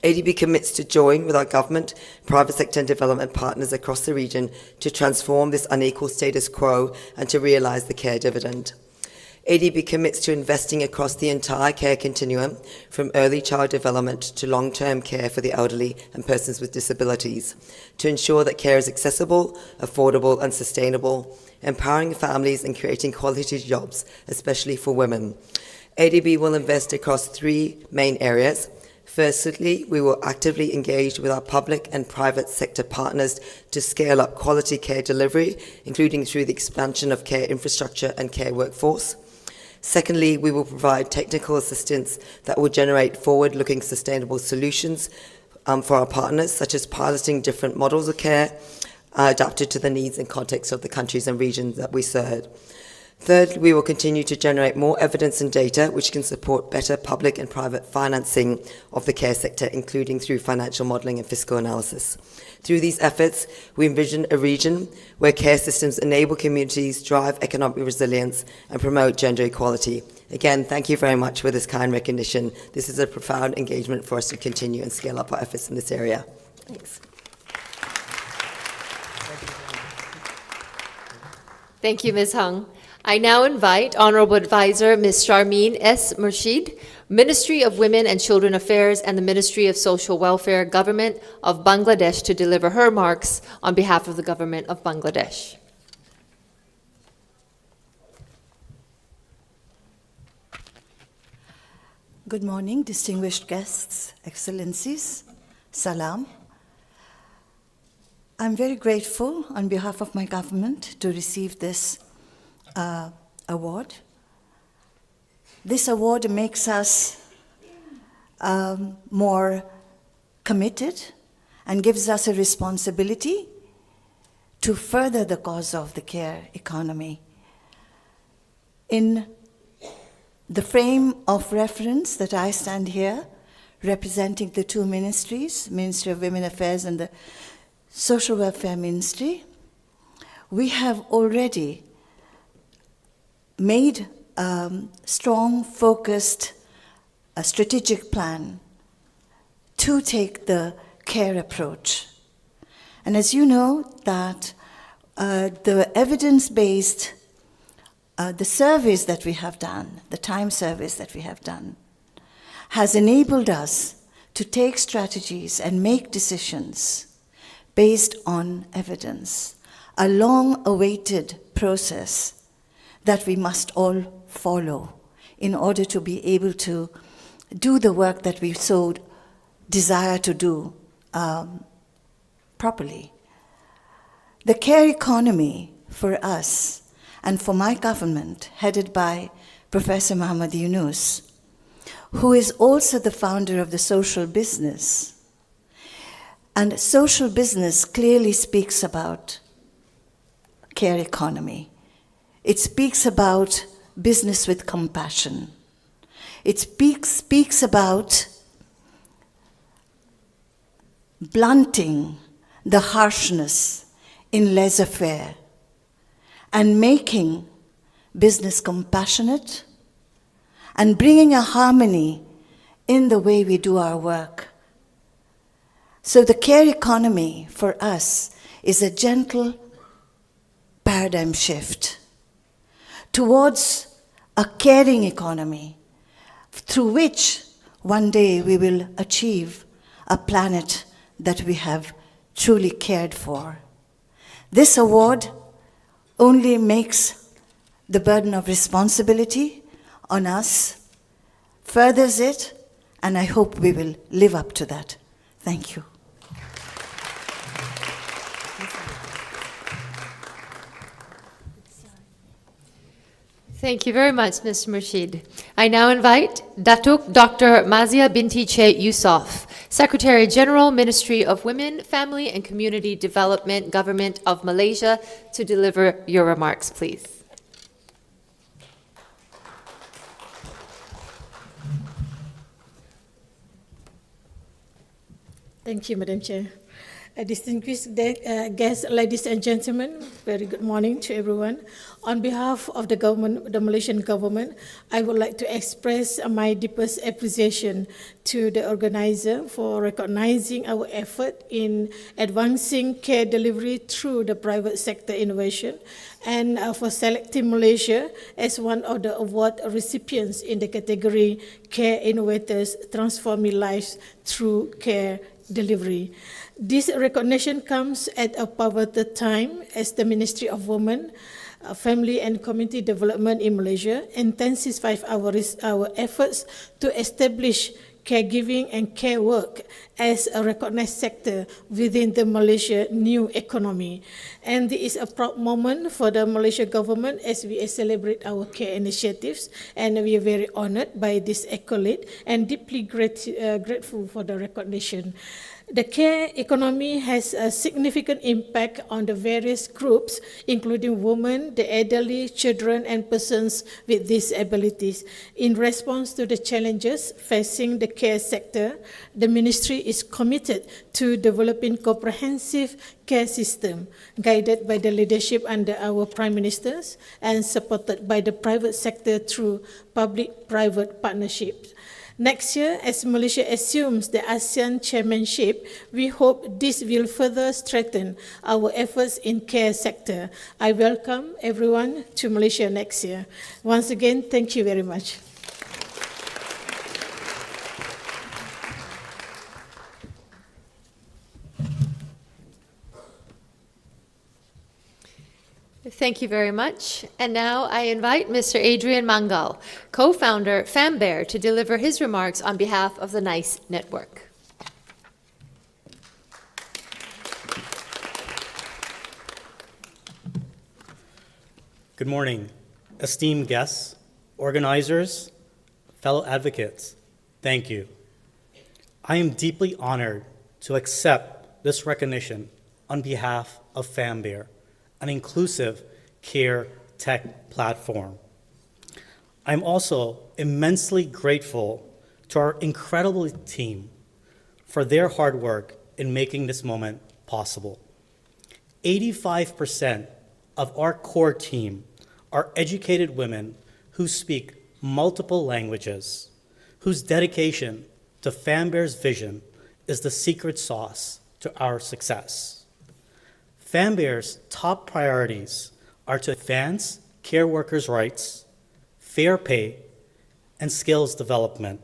ADB commits to join with our government, private sector and development partners across the region to transform this unequal status quo and to realize the care dividend. ADB commits to investing across the entire care continuum, from early child development to long-term care for the elderly and persons with disabilities, to ensure that care is accessible, affordable, and sustainable, empowering families and creating quality jobs, especially for women. ADB will invest across three main areas. Firstly, we will actively engage with our public and private sector partners to scale up quality care delivery, including through the expansion of care infrastructure and care workforce. Secondly, we will provide technical assistance that will generate forward-looking sustainable solutions for our partners, such as piloting different models of care adapted to the needs and context of the countries and regions that we serve. Third, we will continue to generate more evidence and data which can support better public and private financing of the care sector, including through financial modelling and fiscal analysis. Through these efforts, we envision a region where care systems enable communities, drive economic resilience, and promote gender equality. Again, thank you very much for this kind recognition. This is a profound engagement for us to continue and scale up our efforts in this area. Thanks. Thank you, Ms. Hung. I now invite Honorable Advisor Ms. Sharmeen S. Murshid, Ministry of Women and Children Affairs and the Ministry of Social Welfare, Government of Bangladesh, to deliver her remarks on behalf of the Government of Bangladesh. Good morning, distinguished guests, excellencies, salam. I'm very grateful on behalf of my government to receive this award. This award makes us more committed and gives us a responsibility to further the cause of the care economy. In the frame of reference that I stand here, representing the two ministries, Ministry of Women Affairs and the Social Welfare Ministry, we have already made a strong, focused, strategic plan to take the care approach. And as you know, that the evidence-based, the surveys that we have done, the time surveys that we have done, has enabled us to take strategies and make decisions based on evidence, a long-awaited process that we must all follow in order to be able to do the work that we so desire to do properly. The care economy for us and for my government, headed by Professor Muhammad Yunus, who is also the founder of the social business. And social business clearly speaks about care economy. It speaks about business with compassion. It speaks about blunting the harshness in laissez-faire and making business compassionate and bringing a harmony in the way we do our work. So the care economy for us is a gentle paradigm shift towards a caring economy through which one day we will achieve a planet that we have truly cared for. This award only makes the burden of responsibility on us, furthers it, and I hope we will live up to that. Thank you. Thank you very much, Mr. Murshid. I now invite Datuk Dr. Mazia Binti Che Yusof, Secretary General, Ministry of Women, Family and Community Development, Government of Malaysia, to deliver your remarks, please. Thank you, Madam Chair. Distinguished guests, ladies and gentlemen, very good morning to everyone. On behalf of the government, the Malaysian government, I would like to express my deepest appreciation to the organizer for recognizing our effort in advancing care delivery through the private sector innovation and for selecting Malaysia as one of the award recipients in the category Care Innovators Transforming Lives Through Care Delivery. This recognition comes at a pivotal time as the Ministry of Women, Family and Community Development in Malaysia intensifies our efforts to establish caregiving and care work as a recognized sector within the Malaysia new economy. And this is a proud moment for the Malaysia government as we celebrate our care initiatives, and we are very honored by this accolade and deeply grateful for the recognition. The care economy has a significant impact on the various groups, including women, the elderly, children, and persons with disabilities. In response to the challenges facing the care sector, the ministry is committed to developing comprehensive care system guided by the leadership under our Prime Ministers and supported by the private sector through public-private partnerships. Next year, as Malaysia assumes the ASEAN chairmanship, we hope this will further strengthen our efforts in care sector. I welcome everyone to Malaysia next year. Once again, thank you very much. Thank you very much. And now I invite Mr. Adrian Mangal, co-founder FamBear, to deliver his remarks on behalf of the NICE network. Good morning, esteemed guests, organizers, fellow advocates. Thank you. I am deeply honored to accept this recognition on behalf of FamBear, an inclusive care tech platform. I'm also immensely grateful to our incredible team for their hard work in making this moment possible. 85% of our core team are educated women who speak multiple languages, whose dedication to FamBear's vision is the secret sauce to our success. FamBear's top priorities are to advance care workers' rights, fair pay, and skills development,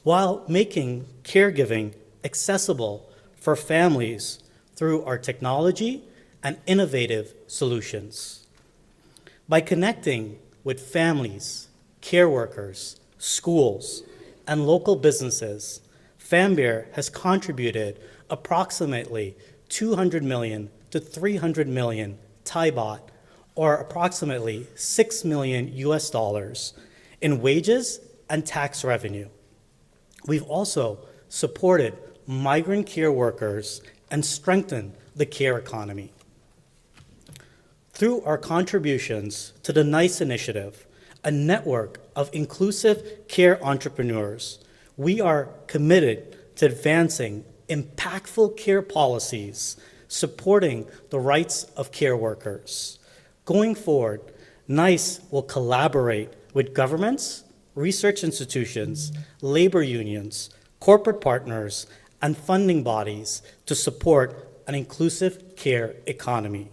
while making caregiving accessible for families through our technology and innovative solutions. By connecting with families, care workers, schools, and local businesses, FamBear has contributed approximately 200 million to 300 million Thai baht, or approximately $6 million in wages and tax revenue. We've also supported migrant care workers and strengthened the care economy. Through our contributions to the NICE initiative, a network of inclusive care entrepreneurs, we are committed to advancing impactful care policies supporting the rights of care workers. Going forward, NICE will collaborate with governments, research institutions, labor unions, corporate partners, and funding bodies to support an inclusive care economy.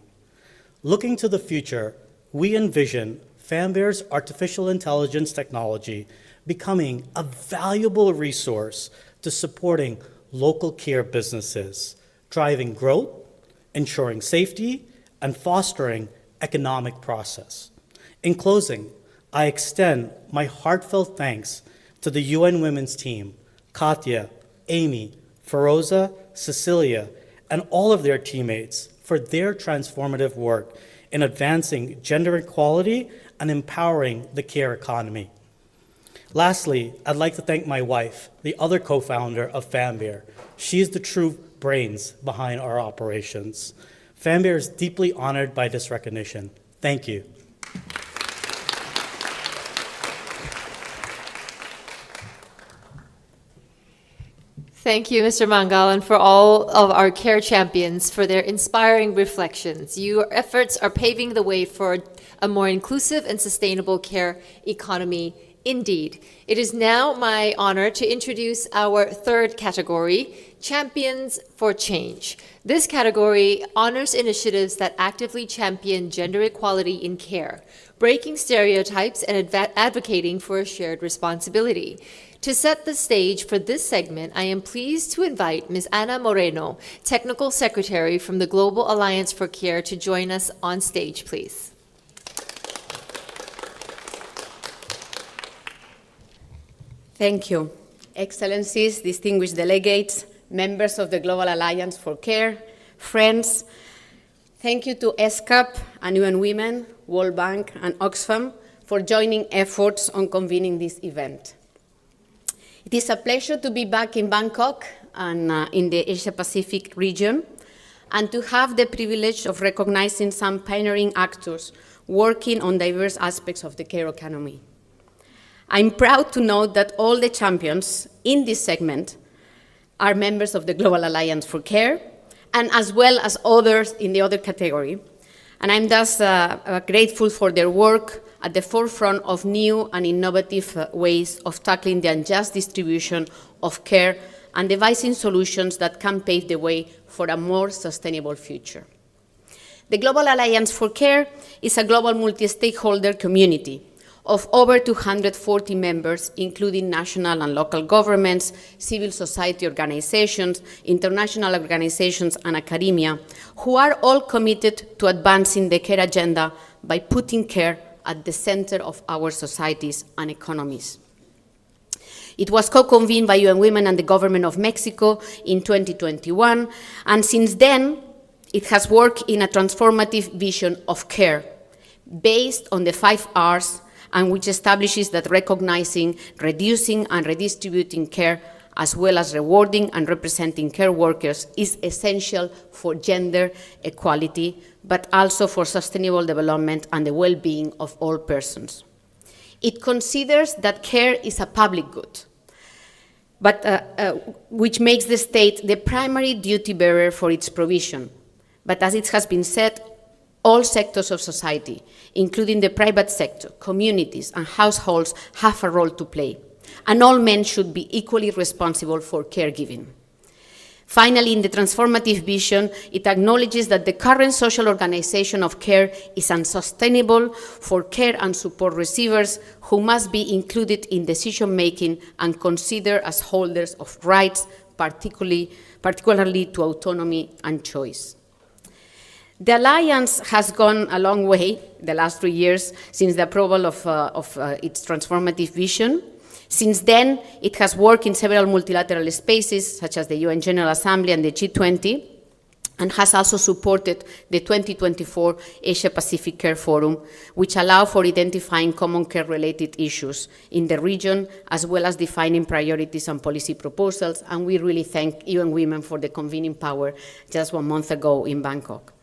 Looking to the future, we envision FamBear's artificial intelligence technology becoming a valuable resource to supporting local care businesses, driving growth, ensuring safety, and fostering economic process. In closing, I extend my heartfelt thanks to the UN Women's team, Katya, Amy, Feroza, Cecilia, and all of their teammates for their transformative work in advancing gender equality and empowering the care economy. Lastly, I'd like to thank my wife, the other co-founder of FamBear. She is the true brains behind our operations. FamBear is deeply honored by this recognition. Thank you. Thank you, Mr. Mangal, and for all of our care champions for their inspiring reflections. Your efforts are paving the way for a more inclusive and sustainable care economy. Indeed. It is now my honor to introduce our third category, Champions for Change. This category honors initiatives that actively champion gender equality in care, breaking stereotypes and advocating for a shared responsibility. To set the stage for this segment, I am pleased to invite Ms. Ana Moreno, Technical Secretary from the Global Alliance for Care, to join us on stage, please. Thank you. Excellencies, distinguished delegates, members of the Global Alliance for Care, friends, thank you to ESCAP and UN Women, World Bank, and Oxfam for joining efforts on convening this event. It is a pleasure to be back in Bangkok and in the Asia-Pacific region, and to have the privilege of recognizing some pioneering actors working on diverse aspects of the care economy. I'm proud to note that all the champions in this segment are members of the Global Alliance for Care, and as well as others in the other category. And I'm thus grateful for their work at the forefront of new and innovative ways of tackling the unjust distribution of care and devising solutions that can pave the way for a more sustainable future. The Global Alliance for Care is a global multi-stakeholder community of over 240 members, including national and local governments, civil society organizations, international organizations, and academia, who are all committed to advancing the care agenda by putting care at the center of our societies and economies. It was co-convened by UN Women and the government of Mexico in 2021, and since then, it has worked in a transformative vision of care based on the 5 Rs, and which establishes that recognizing, reducing, and redistributing care, as well as rewarding and representing care workers, is essential for gender equality, but also for sustainable development and the well-being of all persons. It considers that care is a public good, but which makes the state the primary duty bearer for its provision. But as it has been said, all sectors of society, including the private sector, communities, and households, have a role to play, and all men should be equally responsible for caregiving. Finally, in the transformative vision, it acknowledges that the current social organization of care is unsustainable for care and support receivers, who must be included in decision-making and considered as holders of rights, particularly to autonomy and choice. The Alliance has gone a long way the last 3 years since the approval of its transformative vision. Since then, it has worked in several multilateral spaces, such as the UN General Assembly and the G20, and has also supported the 2024 Asia-Pacific Care Forum, which allow for identifying common care-related issues in the region, as well as defining priorities and policy proposals, and we really thank UN Women for the convening power just 1 month ago in Bangkok.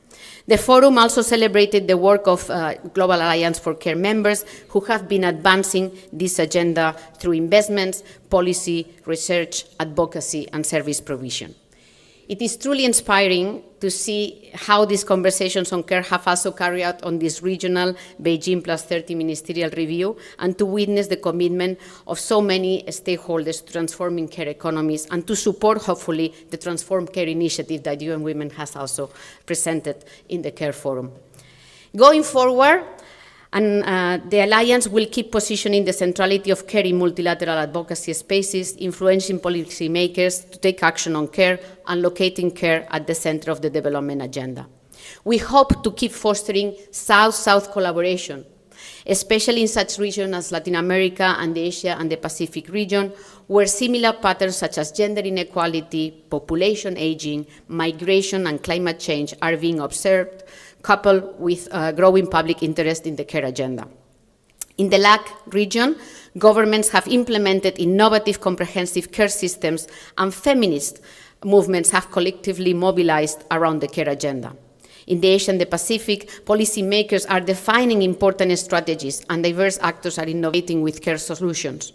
The forum also celebrated the work of Global Alliance for Care members who have been advancing this agenda through investments, policy, research, advocacy, and service provision. It is truly inspiring to see how these conversations on care have also carried out on this regional Beijing +30 ministerial review, and to witness the commitment of so many stakeholders to transforming care economies and to support, hopefully, the Transform Care initiative that UN Women has also presented in the Care Forum. Going forward, the Alliance will keep positioning the centrality of care in multilateral advocacy spaces, influencing policymakers to take action on care and locating care at the center of the development agenda. We hope to keep fostering South-South collaboration, especially in such regions as Latin America and the Asia and the Pacific region, where similar patterns such as gender inequality, population aging, migration, and climate change are being observed, coupled with growing public interest in the care agenda. In the LAC region, governments have implemented innovative comprehensive care systems, and feminist movements have collectively mobilized around the care agenda. In the Asia and the Pacific, policymakers are defining important strategies, and diverse actors are innovating with care solutions.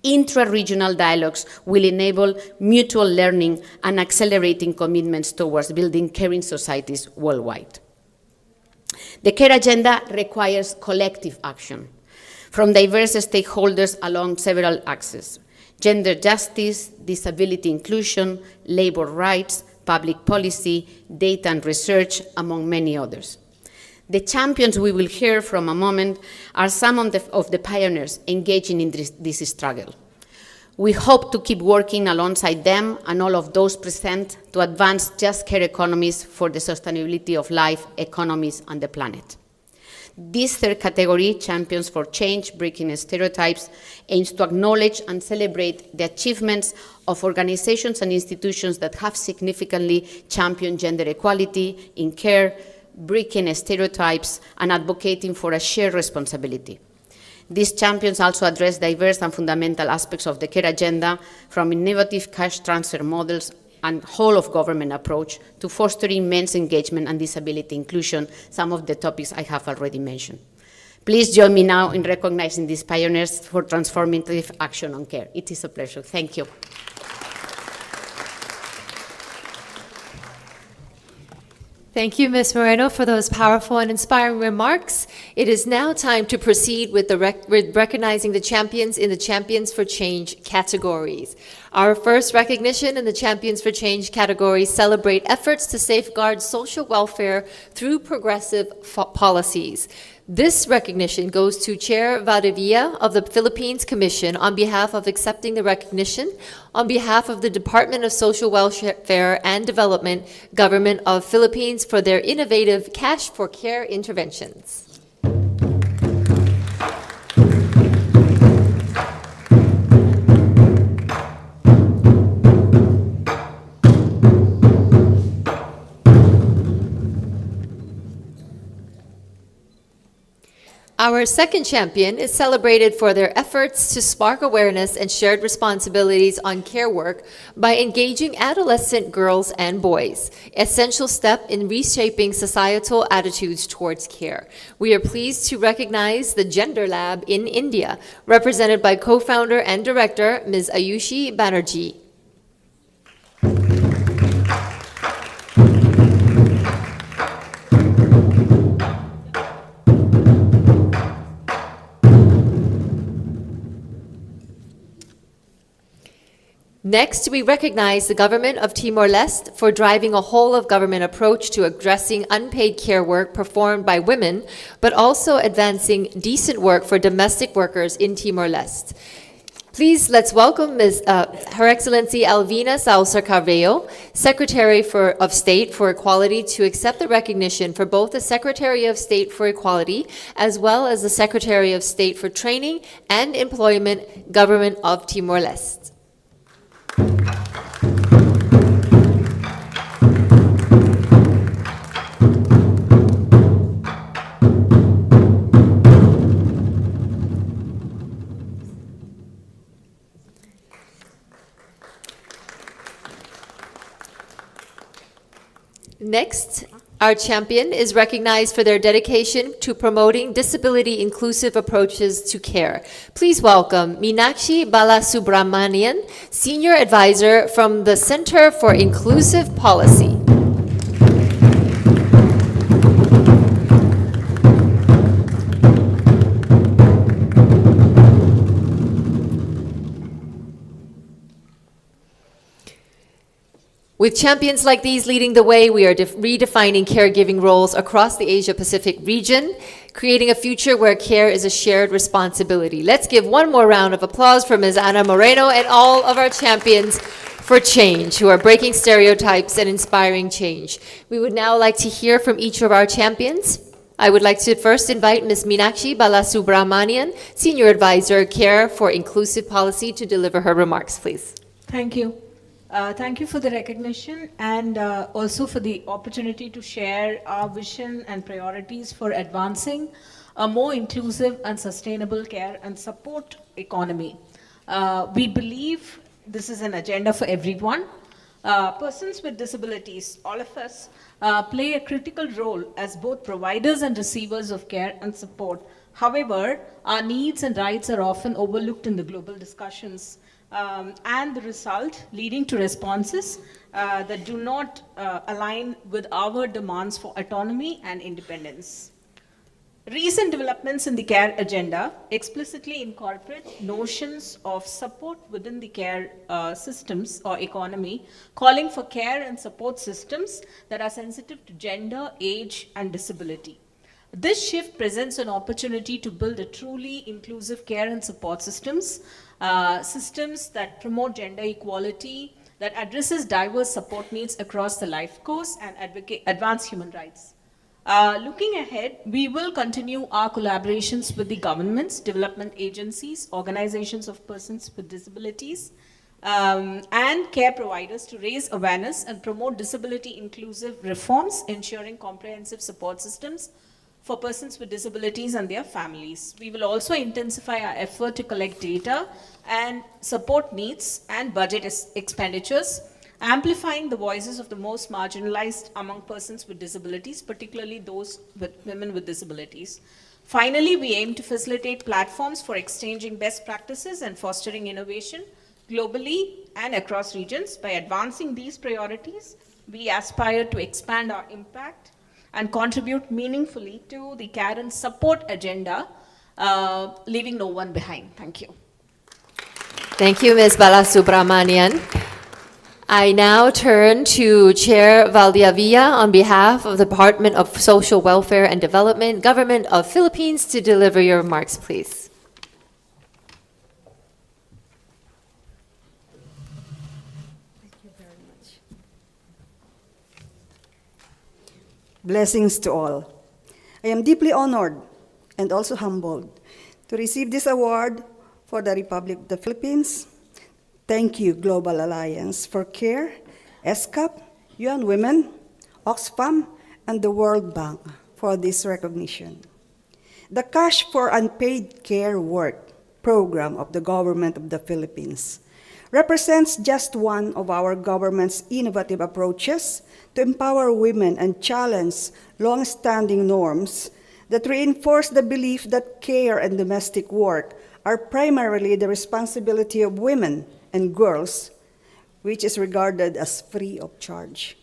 Intra-regional dialogues will enable mutual learning and accelerating commitments towards building caring societies worldwide. The care agenda requires collective action from diverse stakeholders along several axes: gender justice, disability inclusion, labor rights, public policy, data and research, among many others. The champions we will hear from a moment are some of the pioneers engaging in this struggle. We hope to keep working alongside them and all of those present to advance just care economies for the sustainability of life, economies, and the planet. This third category, Champions for Change, Breaking Stereotypes, aims to acknowledge and celebrate the achievements of organizations and institutions that have significantly championed gender equality in care, breaking stereotypes, and advocating for a shared responsibility. These champions also address diverse and fundamental aspects of the care agenda, from innovative cash transfer models and whole-of-government approach to fostering men's engagement and disability inclusion, some of the topics I have already mentioned. Please join me now in recognizing these pioneers for transformative action on care. It is a pleasure. Thank you. Thank you, Ms. Moreno, for those powerful and inspiring remarks. It is now time to proceed with recognizing the champions in the Champions for Change categories. Our first recognition in the Champions for Change category celebrate efforts to safeguard social welfare through progressive policies. This recognition goes to Chair Valdivia of the Philippines Commission on behalf of accepting the recognition on behalf of the Department of Social Welfare and Development, Government of Philippines, for their innovative Cash for Care interventions. Our second champion is celebrated for their efforts to spark awareness and shared responsibilities on care work by engaging adolescent girls and boys, essential step in reshaping societal attitudes towards care. We are pleased to recognize the Gender Lab in India, represented by co-founder and director Ms. Ayushi Banerjee. Next, we recognize the government of Timor-Leste for driving a whole-of-government approach to addressing unpaid care work performed by women, but also advancing decent work for domestic workers in Timor-Leste. Please, let's welcome Her Excellency Alvina Salcer Carveo, Secretary of State for Equality, to accept the recognition for both the Secretary of State for Equality as well as the Secretary of State for Training and Employment, Government of Timor-Leste. Next, our champion is recognized for their dedication to promoting disability-inclusive approaches to care. Please welcome Meenakshi Balasubramanian, Senior Advisor from the Center for Inclusive Policy. With champions like these leading the way, we are redefining caregiving roles across the Asia-Pacific region, creating a future where care is a shared responsibility. Let's give one more round of applause for Ms. Ana Moreno and all of our champions for change, who are breaking stereotypes and inspiring change. We would now like to hear from each of our champions. I would like to first invite Ms. Meenakshi Balasubramanian, Senior Advisor, Care for Inclusive Policy, to deliver her remarks, please. Thank you. Thank you for the recognition and also for the opportunity to share our vision and priorities for advancing a more inclusive and sustainable care and support economy. We believe this is an agenda for everyone. Persons with disabilities, all of us, play a critical role as both providers and receivers of care and support. However, our needs and rights are often overlooked in the global discussions. And the result leading to responses that do not align with our demands for autonomy and independence. Recent developments in the care agenda explicitly incorporate notions of support within the care systems or economy, calling for care and support systems that are sensitive to gender, age, and disability. This shift presents an opportunity to build a truly inclusive care and support systems, systems that promote gender equality, that addresses diverse support needs across the life course and advance human rights. Looking ahead, we will continue our collaborations with the governments, development agencies, organizations of persons with disabilities, and care providers to raise awareness and promote disability-inclusive reforms, ensuring comprehensive support systems for persons with disabilities and their families. We will also intensify our effort to collect data and support needs and budget expenditures, amplifying the voices of the most marginalized among persons with disabilities, particularly those with women with disabilities. Finally, we aim to facilitate platforms for exchanging best practices and fostering innovation globally and across regions. By advancing these priorities, we aspire to expand our impact and contribute meaningfully to the care and support agenda, leaving no one behind. Thank you. Thank you, Ms. Balasubramanian. I now turn to Chair Valdiavilla on behalf of the Department of Social Welfare and Development, Government of Philippines, to deliver your remarks, please. Blessings to all. I am deeply honored and also humbled to receive this award for the Republic of the Philippines. Thank you, Global Alliance for Care, ESCAP, UN Women, Oxfam, and the World Bank for this recognition. The Cash for Unpaid Care Work program of the Government of the Philippines represents just one of our government's innovative approaches to empower women and challenge long-standing norms that reinforce the belief that care and domestic work are primarily the responsibility of women and girls, which is regarded as free of charge.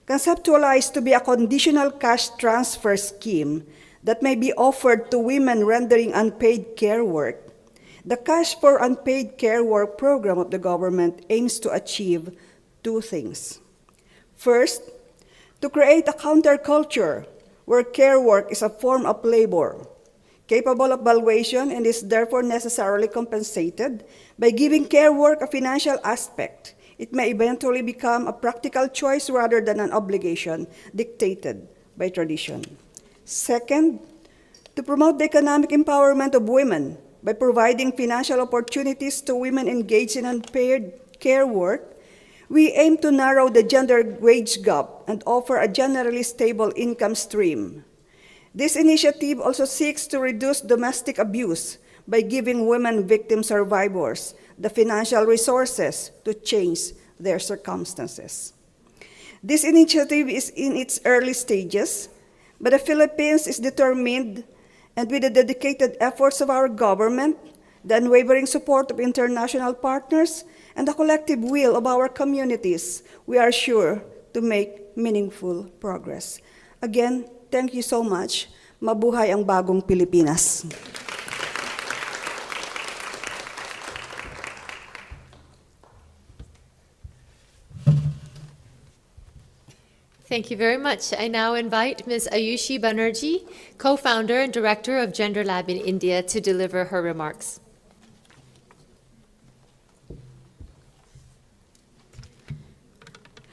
Conceptualized to be a conditional cash transfer scheme that may be offered to women rendering unpaid care work, the Cash for Unpaid Care Work program of the government aims to achieve two things. First, to create a counterculture where care work is a form of labor, capable of valuation and is therefore necessarily compensated by giving care work a financial aspect. It may eventually become a practical choice rather than an obligation dictated by tradition. Second, to promote the economic empowerment of women by providing financial opportunities to women engaged in unpaid care work, we aim to narrow the gender wage gap and offer a generally stable income stream. This initiative also seeks to reduce domestic abuse by giving women victim survivors the financial resources to change their circumstances. This initiative is in its early stages, but the Philippines is determined, and with the dedicated efforts of our government, the unwavering support of international partners, and the collective will of our communities, we are sure to make meaningful progress. Again, thank you so much. Mabuhay ang bagong Pilipinas. Thank you very much. I now invite Ms. Ayushi Banerjee, co-founder and director of Gender Lab in India, to deliver her remarks.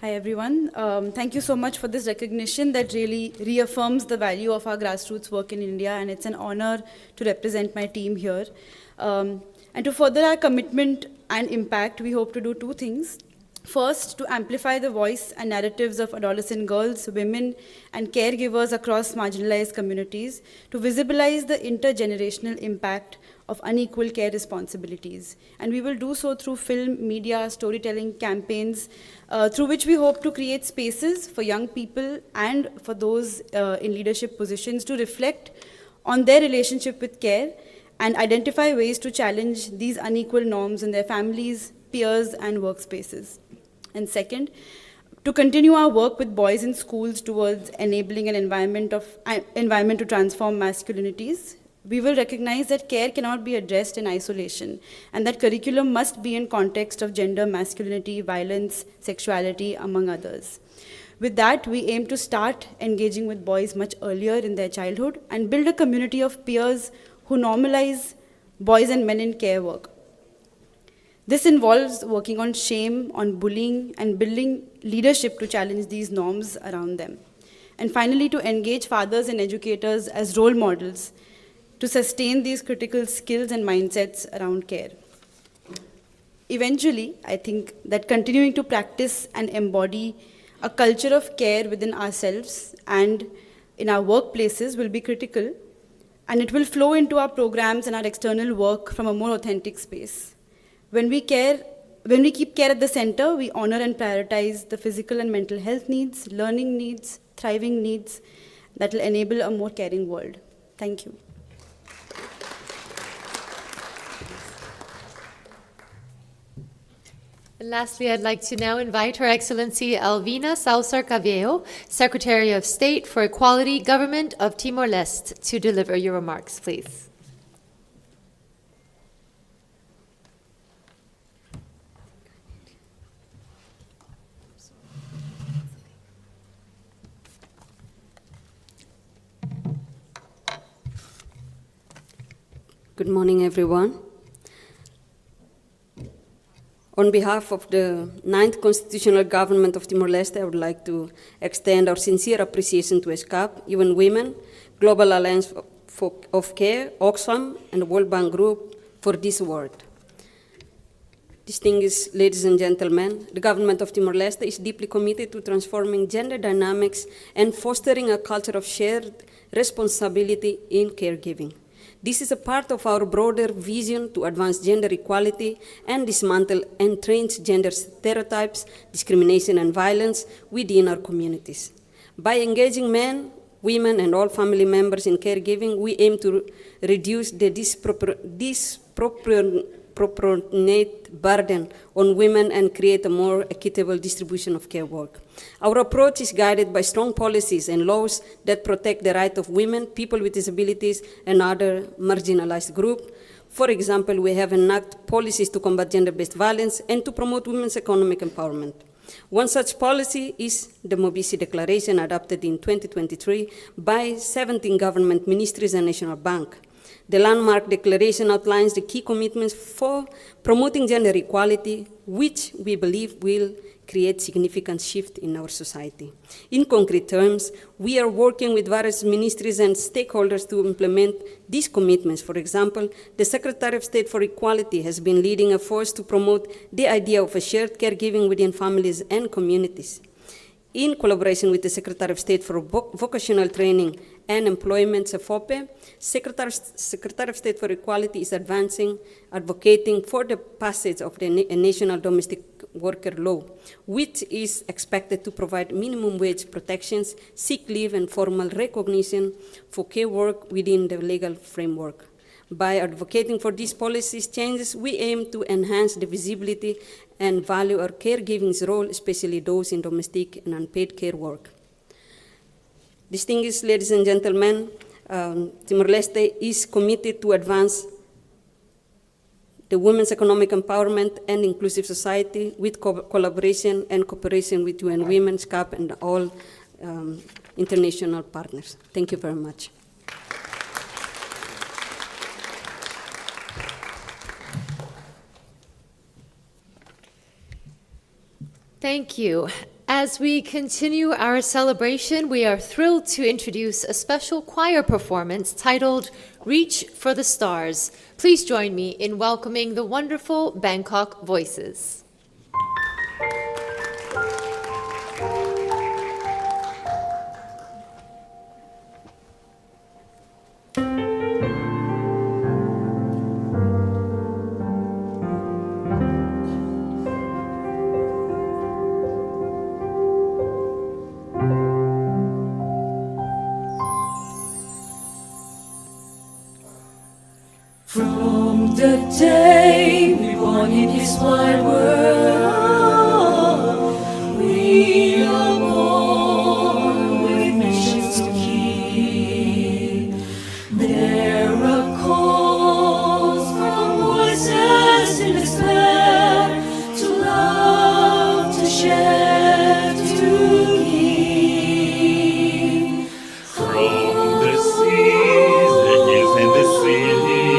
Hi everyone. Thank you so much for this recognition that really reaffirms the value of our grassroots work in India, and it's an honor to represent my team here. And to further our commitment and impact, we hope to do two things. First, to amplify the voice and narratives of adolescent girls, women, and caregivers across marginalized communities to visibilize the intergenerational impact of unequal care responsibilities. And we will do so through film, media, storytelling campaigns, through which we hope to create spaces for young people and for those in leadership positions to reflect on their relationship with care and identify ways to challenge these unequal norms in their families, peers, and workspaces. And second, to continue our work with boys in schools towards enabling an environment to transform masculinities. We will recognize that care cannot be addressed in isolation, and that curriculum must be in context of gender, masculinity, violence, sexuality, among others. With that, we aim to start engaging with boys much earlier in their childhood and build a community of peers who normalize boys and men in care work. This involves working on shame, on bullying, and building leadership to challenge these norms around them. And finally, to engage fathers and educators as role models to sustain these critical skills and mindsets around care. Eventually, I think that continuing to practice and embody a culture of care within ourselves and in our workplaces will be critical, and it will flow into our programs and our external work from a more authentic space. When we keep care at the center, we honor and prioritize the physical and mental health needs, learning needs, thriving needs that will enable a more caring world. Thank you. And lastly, I'd like to now invite Her Excellency Alvina Salazar Cabello, Secretary of State for Equality, Government of Timor-Leste, to deliver your remarks, please. Good morning, everyone. On behalf of the 9th Constitutional Government of Timor-Leste, I would like to extend our sincere appreciation to ESCAP, UN Women, Global Alliance of Care, Oxfam, and the World Bank Group for this award. Distinguished ladies and gentlemen, the government of Timor-Leste is deeply committed to transforming gender dynamics and fostering a culture of shared responsibility in caregiving. This is a part of our broader vision to advance gender equality and dismantle entrenched gender stereotypes, discrimination, and violence within our communities. By engaging men, women, and all family members in caregiving, we aim to reduce the disproportionate burden on women and create a more equitable distribution of care work. Our approach is guided by strong policies and laws that protect the right of women, people with disabilities, and other marginalized groups. For example, we have enacted policies to combat gender-based violence and to promote women's economic empowerment. One such policy is the Mobisi Declaration, adopted in 2023 by 17 government ministries and National Bank. The landmark declaration outlines the key commitments for promoting gender equality, which we believe will create significant shift in our society. In concrete terms, we are working with various ministries and stakeholders to implement these commitments. For example, the Secretary of State for Equality has been leading efforts to promote the idea of a shared caregiving within families and communities. In collaboration with the Secretary of State for Vocational Training and Employment, SEFOPE, Secretary of State for Equality is advocating for the passage of the National Domestic Worker Law, which is expected to provide minimum wage protections, sick leave, and formal recognition for care work within the legal framework. By advocating for these policies changes, we aim to enhance the visibility and value our caregiving's role, especially those in domestic and unpaid care work. Distinguished ladies and gentlemen, Timor-Leste is committed to advance the women's economic empowerment and inclusive society with collaboration and cooperation with UN Women, ESCAP, and all international partners. Thank you very much. Thank you. As we continue our celebration, we are thrilled to introduce a special choir performance titled Reach for the Stars. Please join me in welcoming the wonderful Bangkok Voices. From the day we born in this wide world, we are born with missions to keep. There are calls from voices in despair to love, to share, to give. From the seas, the hills, and the cities,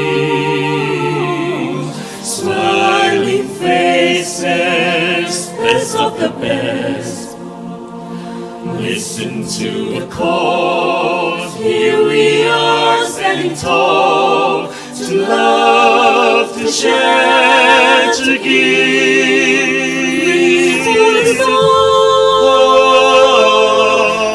smiling face listen to the call. Here we are standing tall, to love, to share, to give.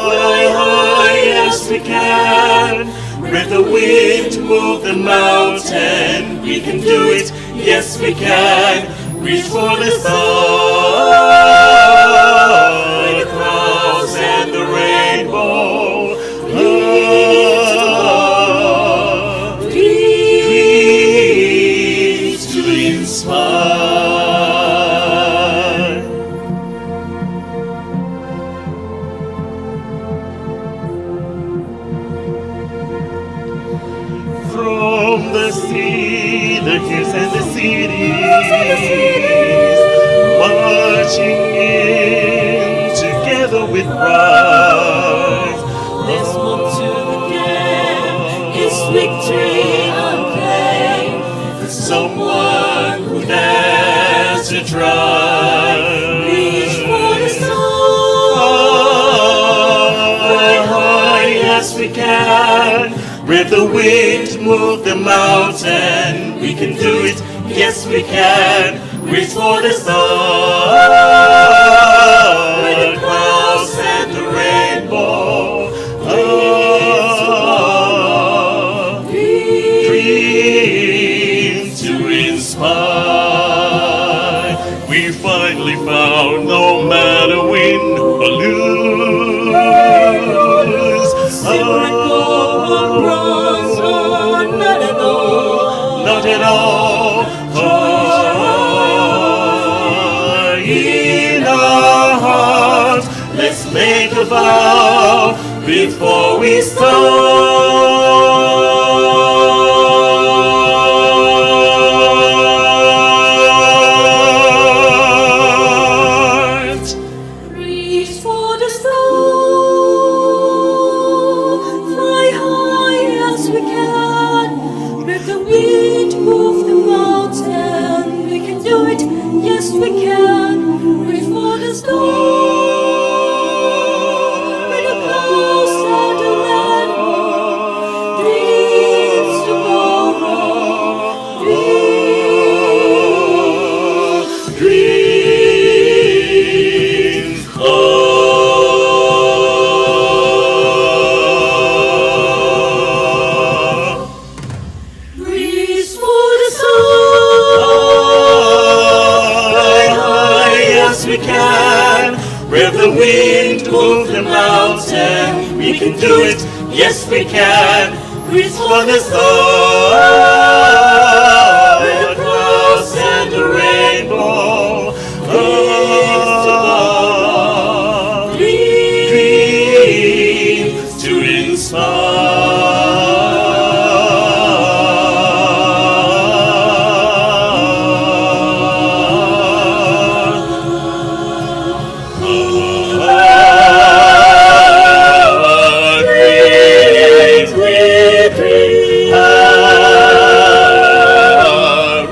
Fly high as we can, with the wind move the mountain. We can do it, yes we can. Reach for the sun, the clouds and the rainbow. Dreams to inspire. From the sea, the hills and the cities, marching in together with pride. Let's move to the game. It's victory unclaimed for someone who dares to try. Reach for the sun, fly high as we can. With the wind move the mountain. We can do it, yes we can. Reach for the sun, with the clouds and the rainbow. Dream to inspire. We finally found, no matter win or lose, not at all. In our hearts, let's make a vow before we start. Reach for the stars, fly high as we can. Let the wind move the mountain. We can do it, yes we can. Reach for the stars, with the clouds and the rainbow. Dreams tomorrow, dreams Reach for the sun, fly high as we can. Where the wind move the mountain, we can do it, yes we can. Reach for the sun, with the clouds and the rainbow. Dreams to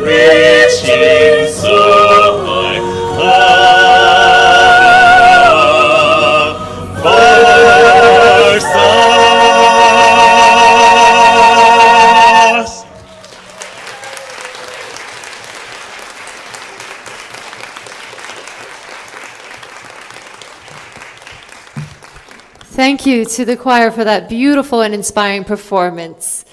reaching so high, for stars. Thank you to the choir for that beautiful and inspiring performance.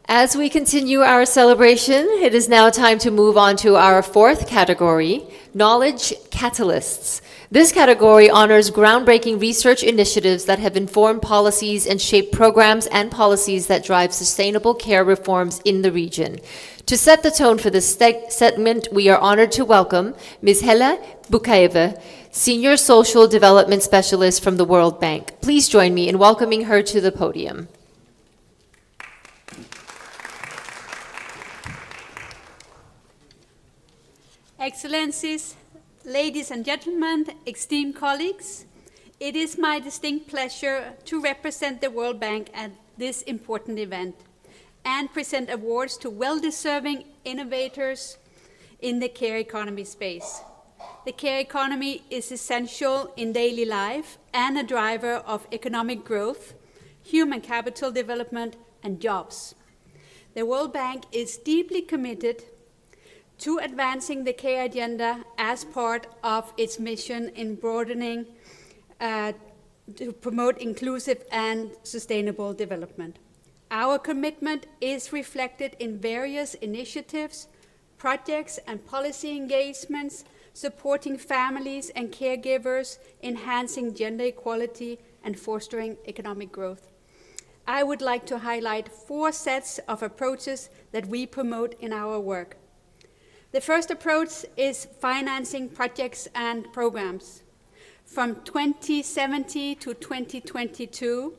As we continue our celebration, it is now time to move on to our fourth category, Knowledge Catalysts. This category honors groundbreaking research initiatives that have informed policies and shaped programs and policies that drive sustainable care reforms in the region. To set the tone for this segment, we are honored to welcome Ms. Hella Bukaeva, Senior Social Development Specialist from the World Bank. Please join me in welcoming her to the podium. Excellencies, ladies and gentlemen, esteemed colleagues, it is my distinct pleasure to represent the World Bank at this important event and present awards to well-deserving innovators in the care economy space. the care economy is essential in daily life and a driver of economic growth, human capital development, and jobs. The World Bank is deeply committed to advancing the care agenda as part of its mission in broadening to promote inclusive and sustainable development. Our commitment is reflected in various initiatives, projects, and policy engagements supporting families and caregivers, enhancing gender equality, and fostering economic growth. I would like to highlight 4 sets of approaches that we promote in our work. The first approach is financing projects and programs. From 2070 to 2022,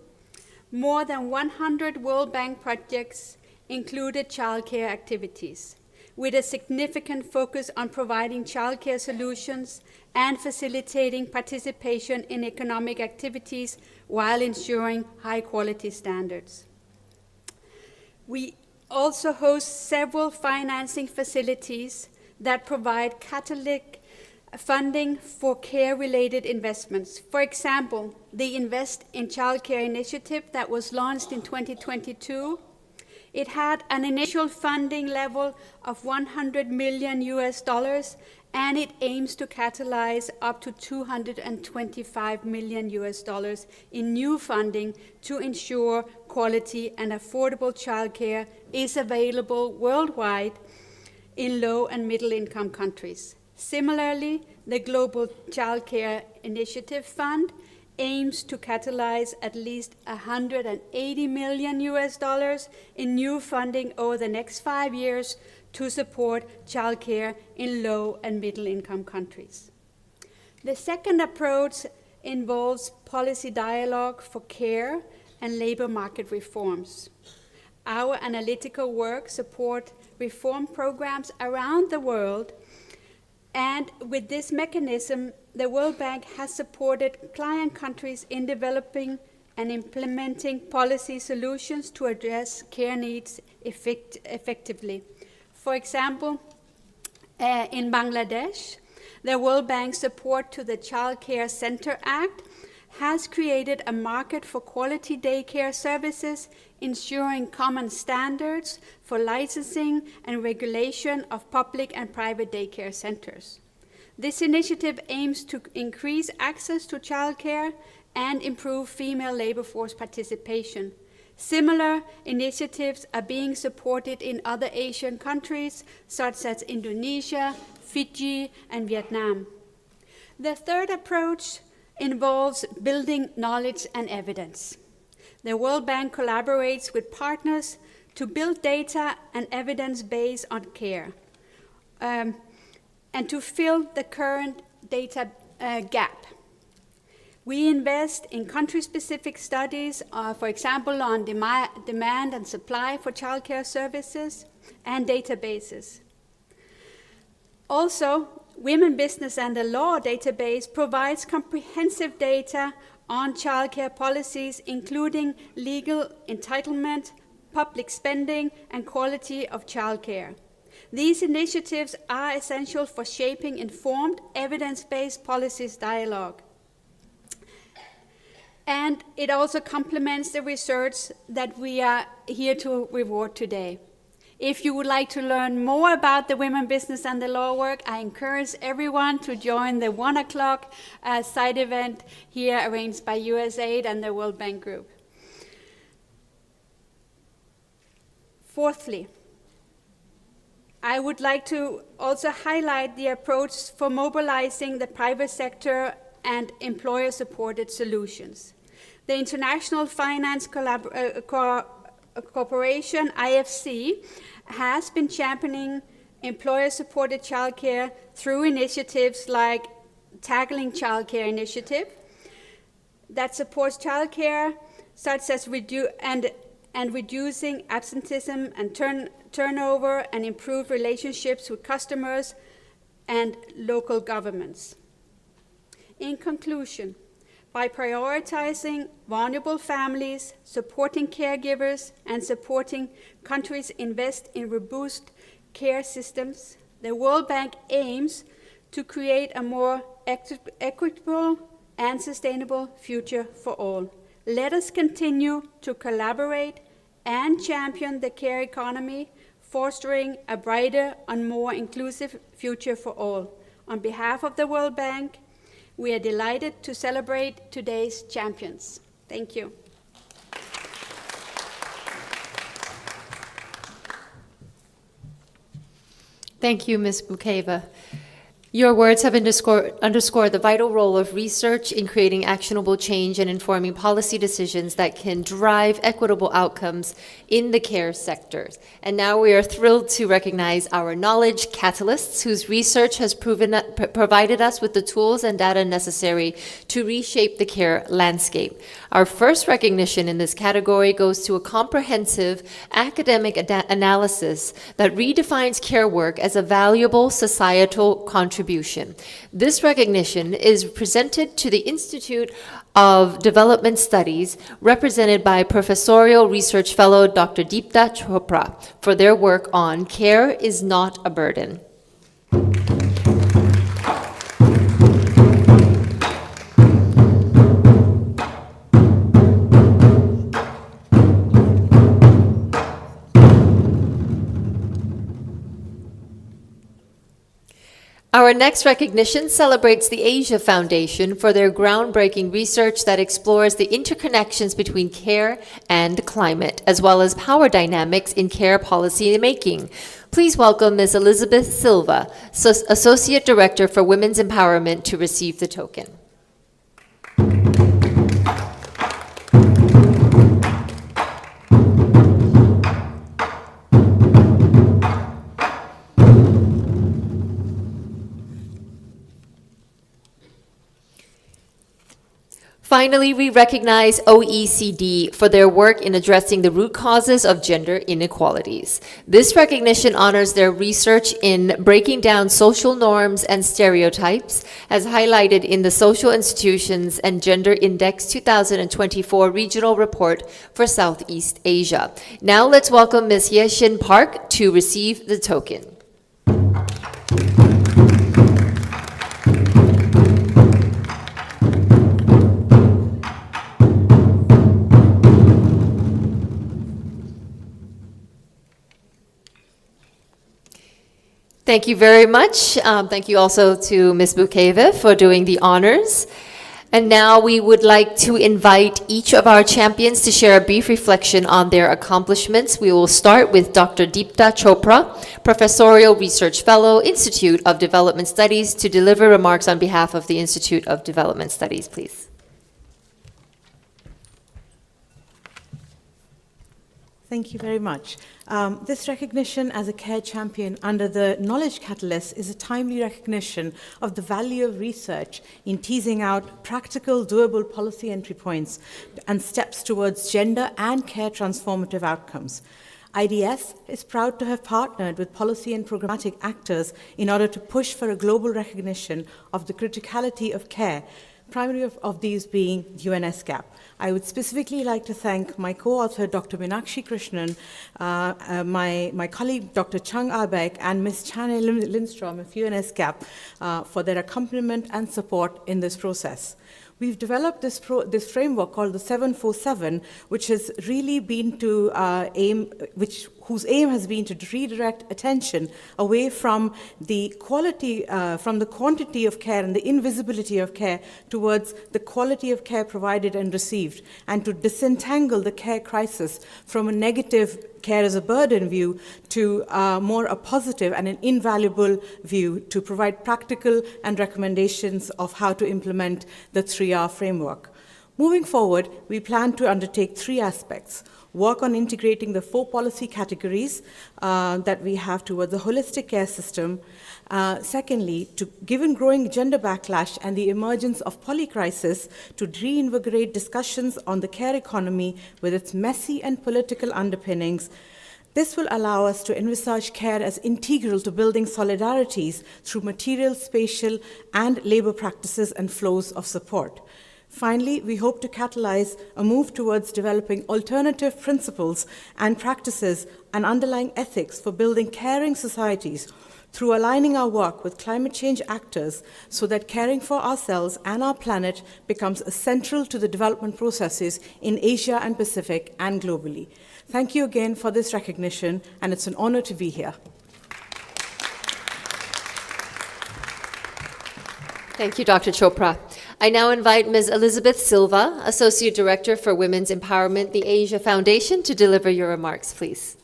more than 100 World Bank projects included childcare activities, with a significant focus on providing childcare solutions and facilitating participation in economic activities while ensuring high-quality standards. We also host several financing facilities that provide catalytic funding for care-related investments. For example, the Invest in Childcare initiative that was launched in 2022. It had an initial funding level of $100 million, and it aims to catalyze up to $225 million in new funding to ensure quality and affordable childcare is available worldwide in low and middle income countries. Similarly, the Global Childcare Initiative Fund aims to catalyze at least $180 million in new funding over the next 5 years to support childcare in low and middle income countries. The second approach involves policy dialogue for care and labor market reforms. Our analytical work supports reform programs around the world, and with this mechanism, the World Bank has supported client countries in developing and implementing policy solutions to address care needs effectively. For example, in Bangladesh, the World Bank support to the Child Care Center Act has created a market for quality daycare services, ensuring common standards for licensing and regulation of public and private daycare centers. This initiative aims to increase access to childcare and improve female labor force participation. Similar initiatives are being supported in other Asian countries, such as Indonesia, Fiji, and Vietnam. The third approach involves building knowledge and evidence. The World Bank collaborates with partners to build data and evidence base on care, and to fill the current data gap. We invest in country-specific studies, for example, on demand and supply for childcare services and databases. Also, Women, Business and the Law database provides comprehensive data on childcare policies, including legal entitlement, public spending, and quality of childcare. These initiatives are essential for shaping informed, evidence-based policies dialogue. And it also complements the research that we are here to reward today. If you would like to learn more about the Women, Business and the Law work, I encourage everyone to join the 1 o'clock side event here arranged by USAID and the World Bank Group. Fourthly, I would like to also highlight the approach for mobilizing the private sector and employer-supported solutions. The International Finance Corporation, IFC, has been championing employer-supported childcare through initiatives like Tackling Childcare Initiative that supports childcare, such as reducing absenteeism and turnover and improve relationships with customers and local governments. In conclusion, by prioritizing vulnerable families, supporting caregivers, and supporting countries invest in robust care systems, the World Bank aims to create a more equitable and sustainable future for all. Let us continue to collaborate and champion the care economy, fostering a brighter and more inclusive future for all. On behalf of the World Bank, we are delighted to celebrate today's champions. Thank you. Thank you, Ms. Bukeva. Your words have underscored the vital role of research in creating actionable change and informing policy decisions that can drive equitable outcomes in the care sectors. And now we are thrilled to recognize our knowledge catalysts, whose research has provided us with the tools and data necessary to reshape the care landscape. Our first recognition in this category goes to a comprehensive academic analysis that redefines care work as a valuable societal contribution. This recognition is presented to the Institute of Development Studies, represented by Professorial Research Fellow Dr. Deepta Chopra, for their work on Care is Not a Burden. Our next recognition celebrates the Asia Foundation for their groundbreaking research that explores the interconnections between care and climate, as well as power dynamics in care policy making. Please welcome Ms. Elizabeth Silva, Associate Director for Women's Empowerment, to receive the token. Finally, we recognize OECD for their work in addressing the root causes of gender inequalities. This recognition honors their research in breaking down social norms and stereotypes, as highlighted in the Social Institutions and Gender Index 2024 Regional Report for Southeast Asia. Now let's welcome Ms. Ye-Shin Park to receive the token. Thank you very much. Thank you also to Ms. Bukeva for doing the honors. And now we would like to invite each of our champions to share a brief reflection on their accomplishments. We will start with Dr. Deepta Chopra, Professorial Research Fellow, Institute of Development Studies, to deliver remarks on behalf of the Institute of Development Studies, please. Thank you very much. This recognition as a care champion under the Knowledge Catalyst is a timely recognition of the value of research in teasing out practical, doable policy entry points and steps towards gender and care transformative outcomes. IDS is proud to have partnered with policy and programmatic actors in order to push for a global recognition of the criticality of care, primary of these being UN ESCAP. I would specifically like to thank my co-author, Dr. Meenakshi Krishnan, my colleague, Dr. Chung Arbeck, and Ms. Channe Lindstrom of UN ESCAP for their accompaniment and support in this process. We've developed this framework called the 747, which has really been to whose aim has been to redirect attention away from the quality, from the quantity of care and the invisibility of care towards the quality of care provided and received, and to disentangle the care crisis from a negative care as a burden view to more a positive and an invaluable view to provide practical and recommendations of how to implement the 3R framework. Moving forward, we plan to undertake 3 aspects. Work on integrating the 4 policy categories that we have towards a holistic care system. Secondly, given growing gender backlash and the emergence of polycrisis, to reinvigorate discussions on the care economy with its messy and political underpinnings. This will allow us to envisage care as integral to building solidarities through material, spatial, and labor practices and flows of support. Finally, we hope to catalyze a move towards developing alternative principles and practices and underlying ethics for building caring societies through aligning our work with climate change actors so that caring for ourselves and our planet becomes central to the development processes in Asia and Pacific and globally. Thank you again for this recognition, and it's an honor to be here. Thank you, Dr. Chopra. I now invite Ms. Elizabeth Silva, Associate Director for Women's Empowerment, the Asia Foundation, to deliver your remarks, please.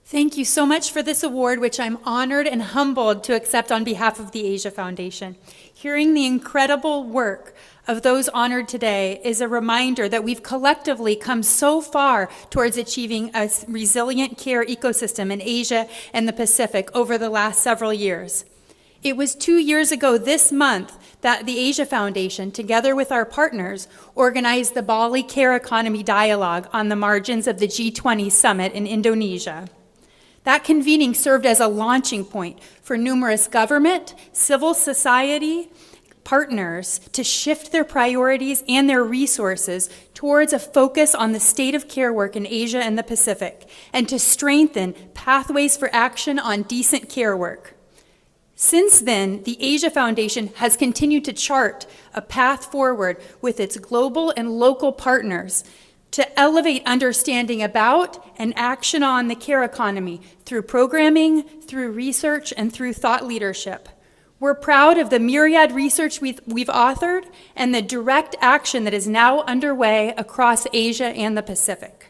Thank you so much for this award, which I'm honored and humbled to accept on behalf of the Asia Foundation. Hearing the incredible work of those honored today is a reminder that we've collectively come so far towards achieving a resilient care ecosystem in Asia and the Pacific over the last several years. It was 2 years ago this month that the Asia Foundation, together with our partners, organized the Bali Care Economy Dialogue on the margins of the G20 Summit in Indonesia. That convening served as a launching point for numerous government, civil society partners to shift their priorities and their resources towards a focus on the state of care work in Asia and the Pacific, and to strengthen pathways for action on decent care work. Since then, the Asia Foundation has continued to chart a path forward with its global and local partners to elevate understanding about and action on the care economy through programming, through research, and through thought leadership. We're proud of the myriad research we've authored and the direct action that is now underway across Asia and the Pacific.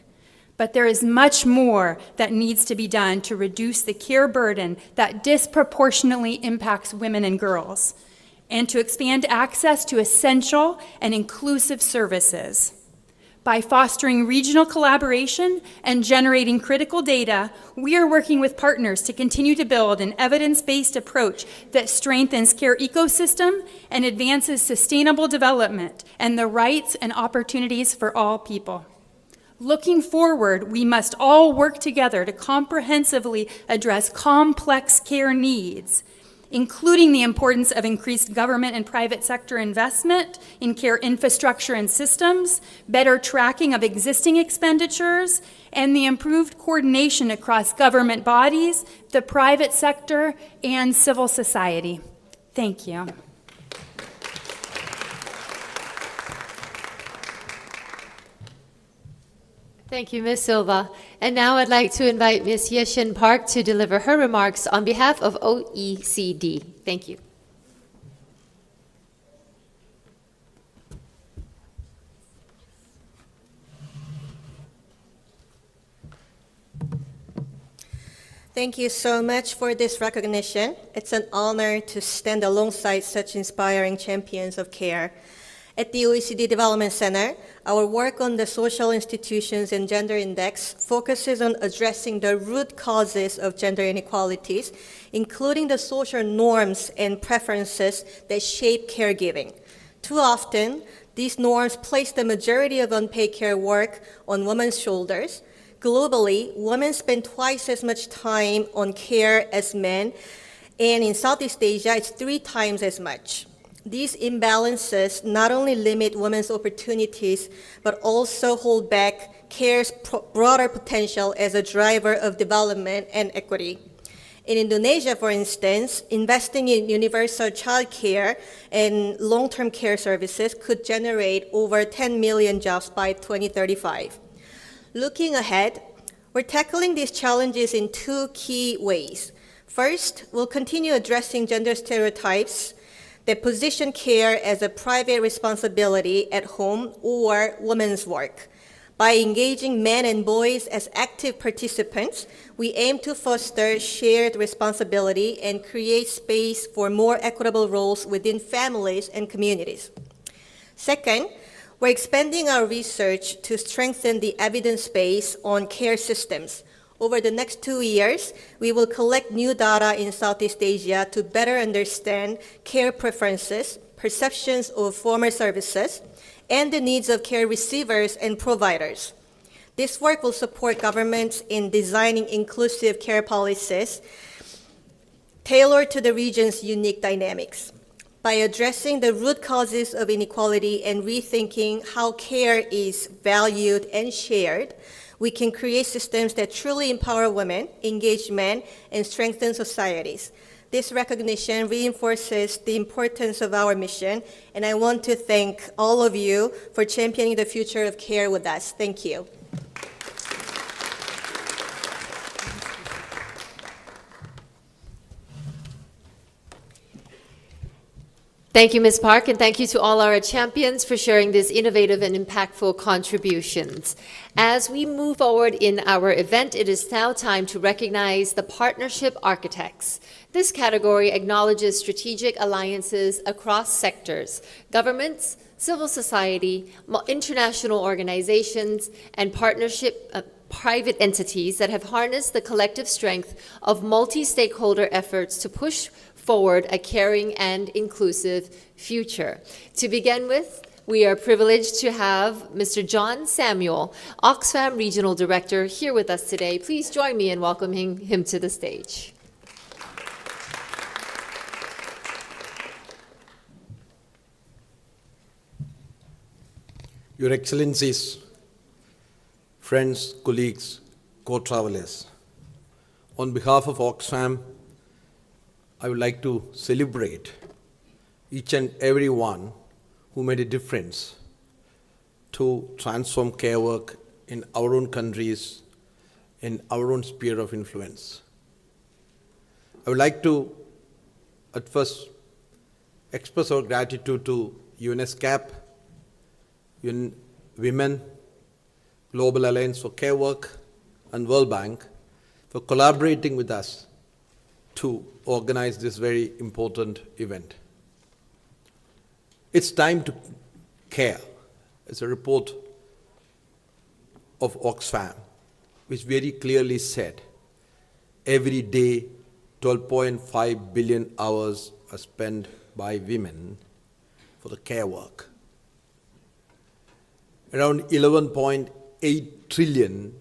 But there is much more that needs to be done to reduce the care burden that disproportionately impacts women and girls, and to expand access to essential and inclusive services. By fostering regional collaboration and generating critical data, we are working with partners to continue to build an evidence-based approach that strengthens care ecosystem and advances sustainable development and the rights and opportunities for all people. Looking forward, we must all work together to comprehensively address complex care needs, including the importance of increased government and private sector investment in care infrastructure and systems, better tracking of existing expenditures, and the improved coordination across government bodies, the private sector, and civil society. Thank you. Thank you, Ms. Silva. And now I'd like to invite Ms. Yeshin Park to deliver her remarks on behalf of OECD. Thank you. Thank you so much for this recognition. It's an honor to stand alongside such inspiring champions of care. At the OECD Development Center, our work on the social institutions and gender index focuses on addressing the root causes of gender inequalities, including the social norms and preferences that shape caregiving. Too often, these norms place the majority of unpaid care work on women's shoulders. Globally, women spend twice as much time on care as men, and in Southeast Asia, it's 3 times as much. These imbalances not only limit women's opportunities, but also hold back care's broader potential as a driver of development and equity. In Indonesia, for instance, investing in universal child care and long-term care services could generate over 10 million jobs by 2035. Looking ahead, we're tackling these challenges in 2 key ways. First, we'll continue addressing gender stereotypes that position care as a private responsibility at home or women's work. By engaging men and boys as active participants, we aim to foster shared responsibility and create space for more equitable roles within families and communities. Second, we're expanding our research to strengthen the evidence base on care systems. Over the next 2 years, we will collect new data in Southeast Asia to better understand care preferences, perceptions of former services, and the needs of care receivers and providers. This work will support governments in designing inclusive care policies tailored to the region's unique dynamics. by addressing the root causes of inequality and rethinking how care is valued and shared, we can create systems that truly empower women, engage men, and strengthen societies. This recognition reinforces the importance of our mission, and I want to thank all of you for championing the future of care with us. Thank you. Thank you, Ms. Park, and thank you to all our champions for sharing these innovative and impactful contributions. As we move forward in our event, it is now time to recognize the partnership architects. This category acknowledges strategic alliances across sectors, governments, civil society, international organizations, and private entities that have harnessed the collective strength of multi-stakeholder efforts to push forward a caring and inclusive future. To begin with, we are privileged to have Mr. John Samuel, Oxfam Regional Director, here with us today. Please join me in welcoming him to the stage. Your Excellencies, friends, colleagues, co-travelers, on behalf of Oxfam, I would like to celebrate each and every one who made a difference to transform care work in our own countries, in our own sphere of influence. I would like to, at first, express our gratitude to ESCAP, UN Women, Global Alliance for Care Work, and World Bank for collaborating with us to organize this very important event. It's time to care. It's a report of Oxfam, which very clearly said every day 12.5 billion hours are spent by women for the care work. Around $11.8 trillion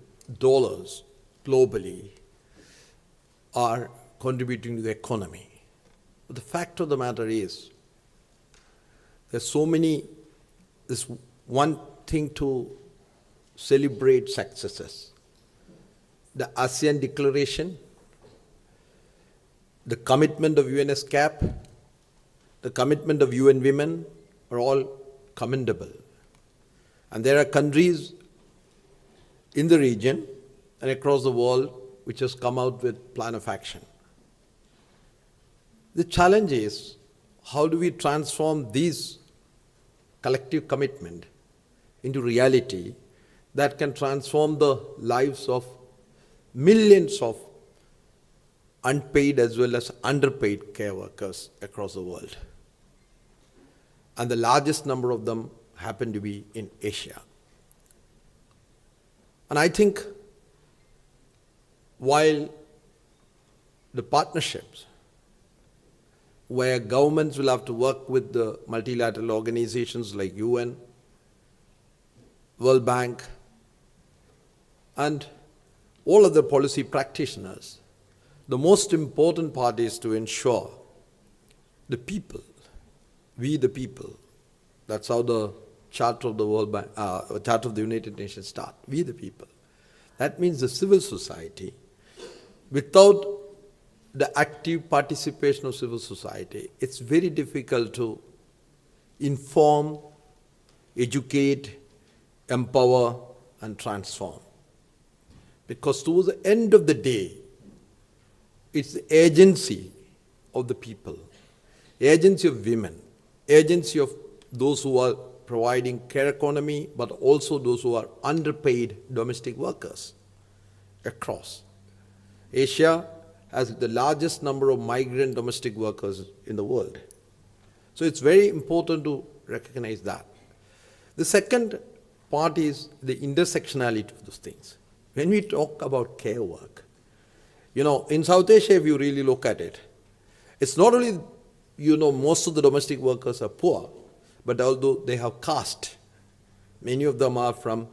globally are contributing to the economy. But the fact of the matter is, there's one thing to celebrate successes. The ASEAN Declaration, the commitment of ESCAP, the commitment of UN Women are all commendable. And there are countries in the region and across the world which has come out with plan of action. The challenge is, how do we transform these collective commitment into reality that can transform the lives of millions of unpaid as well as underpaid care workers across the world. And the largest number of them happen to be in Asia. And I think while the partnerships where governments will have to work with the multilateral organizations like UN, World Bank, and all other policy practitioners, the most important part is to ensure the people, we the people, that's how the Charter of the World Bank, Charter of the United Nations start, we the people. That means the civil society. Without the active participation of civil society, it's very difficult to inform, educate, empower, and transform. Because towards the end of the day, it's the agency of the people, agency of women, agency of those who are providing care economy, but also those who are underpaid domestic workers across. Asia has the largest number of migrant domestic workers in the world. So it's very important to recognize that. The second part is the intersectionality of those things. When we talk about care work, in South Asia, if you really look at it, it's not only, most of the domestic workers are poor, but although they have caste, many of them are from,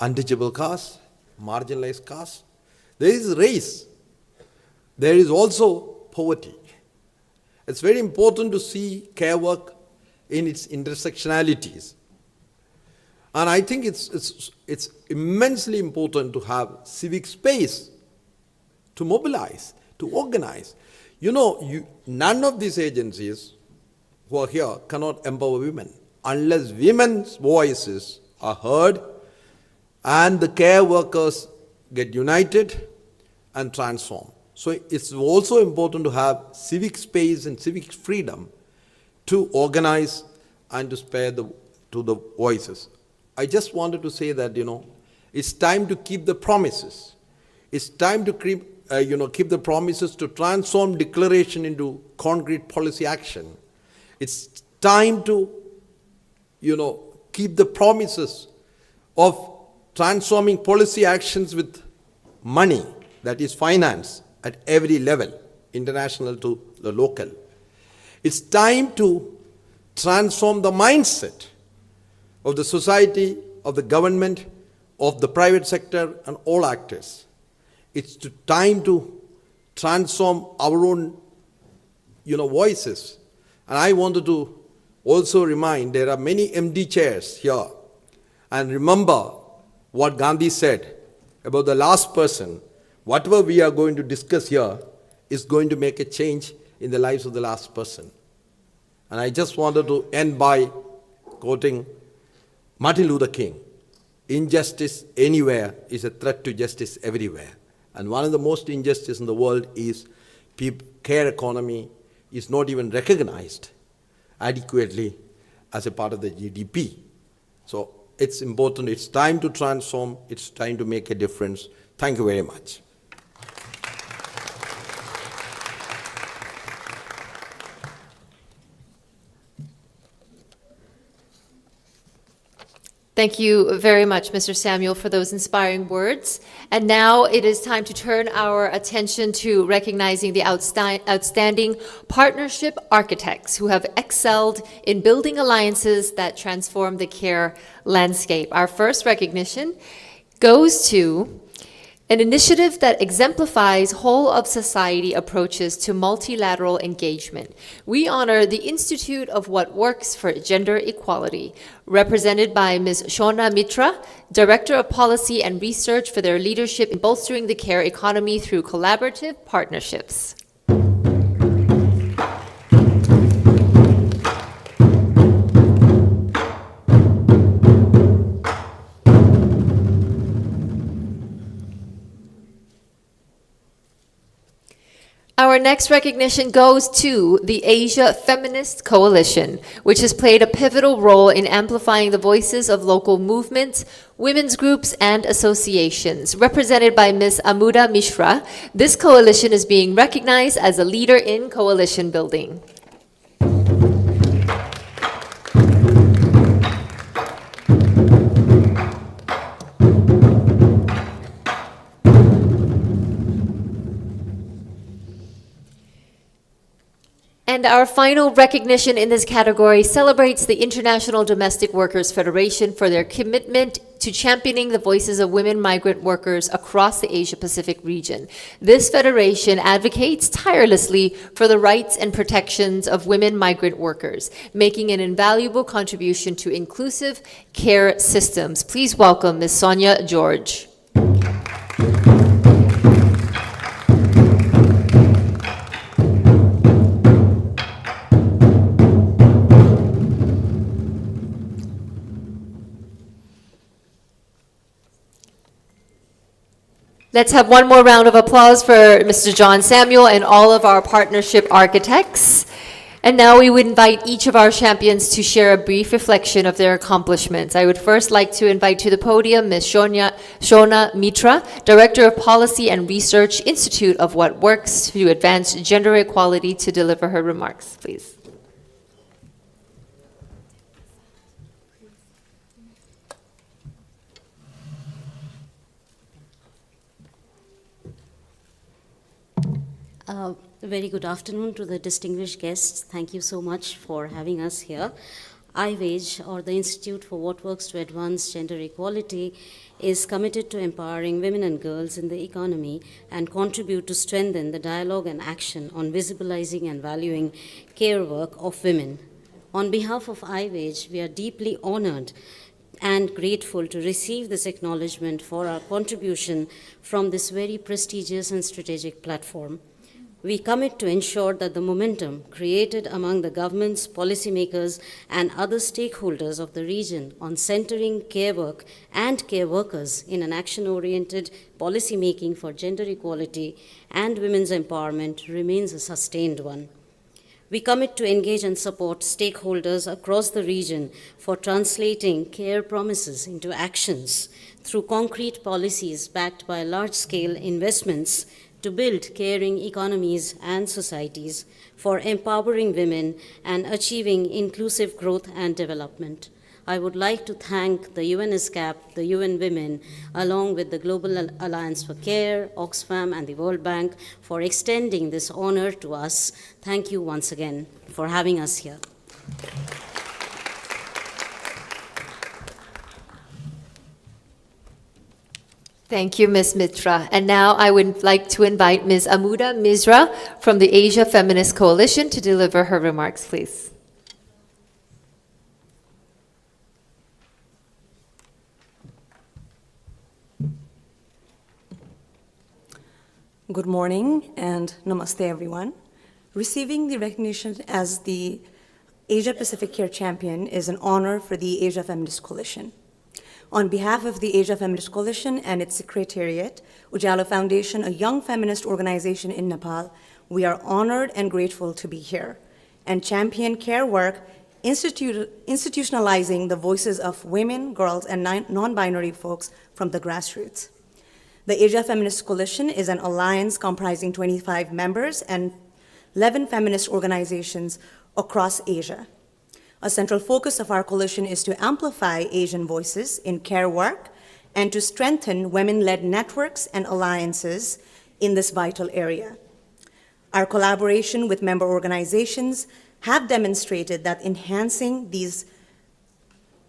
untouchable caste, marginalized caste. There is race. There is also poverty. It's very important to see care work in its intersectionalities. And I think it's immensely important to have civic space to mobilize, to organize. You know, none of these agencies who are here cannot empower women unless women's voices are heard and the care workers get united and transform. So it's also important to have civic space and civic freedom to organize and to spare to the voices. I just wanted to say that, it's time to keep the promises. It's time to keep the promises to transform declaration into concrete policy action. It's time to, keep the promises of transforming policy actions with money, that is finance, at every level, international to the local. It's time to transform the mindset of the society, of the government, of the private sector, and all actors. It's time to transform our own, voices. And I wanted to also remind, there are many empty chairs here. And remember what Gandhi said about the last person. Whatever we are going to discuss here is going to make a change in the lives of the last person. And I just wanted to end by quoting Martin Luther King. Injustice anywhere is a threat to justice everywhere. And one of the most injustice in the world is care economy is not even recognized adequately as a part of the GDP. So it's important, it's time to transform, it's time to make a difference. Thank you very much. Thank you very much, Mr. Samuel, for those inspiring words. And now it is time to turn our attention to recognizing the outstanding partnership architects who have excelled in building alliances that transform the care landscape. Our first recognition goes to an initiative that exemplifies whole-of-society approaches to multilateral engagement. We honor the Institute of What Works for Gender Equality, represented by Ms. Shona Mitra, Director of Policy and Research, for their leadership in bolstering the care economy through collaborative partnerships. Our next recognition goes to the Asia Feminist Coalition, which has played a pivotal role in amplifying the voices of local movements, women's groups, and associations. Represented by Ms. Amuda Mishra, this coalition is being recognized as a leader in coalition building. And our final recognition in this category celebrates the International Domestic Workers Federation for their commitment to championing the voices of women migrant workers across the Asia-Pacific region. This federation advocates tirelessly for the rights and protections of women migrant workers, making an invaluable contribution to inclusive care systems. Please welcome Ms. Sonia George. Let's have one more round of applause for Mr. John Samuel and all of our partnership architects. And now we would invite each of our champions to share a brief reflection of their accomplishments. I would first like to invite to the podium Ms. Shona Mitra, Director of Policy and Research, Institute of What Works to Advance Gender Equality, to deliver her remarks, please. Very good afternoon to the distinguished guests. Thank you so much for having us here. IWAGE, or the Institute for What Works to Advance Gender Equality, is committed to empowering women and girls in the economy and contribute to strengthen the dialogue and action on visibilizing and valuing care work of women. On behalf of IWAGE, we are deeply honored and grateful to receive this acknowledgement for our contribution from this very prestigious and strategic platform. We commit to ensure that the momentum created among the governments, policymakers, and other stakeholders of the region on centering care work and care workers in an action-oriented policymaking for gender equality and women's empowerment remains a sustained one. We commit to engage and support stakeholders across the region for translating care promises into actions through concrete policies backed by large-scale investments to build caring economies and societies, for empowering women and achieving inclusive growth and development. I would like to thank the UN ESCAP, the UN Women, along with the Global Alliance for Care, Oxfam, and the World Bank for extending this honor to us. Thank you once again for having us here. Thank you, Ms. Mitra. And now I would like to invite Ms. Amuda Misra from the Asia Feminist Coalition to deliver her remarks, please. Good morning and namaste, everyone. Receiving the recognition as the Asia-Pacific Care Champion is an honor for the Asia Feminist Coalition. On behalf of the Asia Feminist Coalition and its secretariat, Ujala Foundation, a young feminist organization in Nepal, we are honored and grateful to be here and champion care work, institutionalizing the voices of women, girls, and non-binary folks from the grassroots. The Asia Feminist Coalition is an alliance comprising 25 members and 11 feminist organizations across Asia. A central focus of our coalition is to amplify Asian voices in care work and to strengthen women-led networks and alliances in this vital area. Our collaboration with member organizations have demonstrated that enhancing these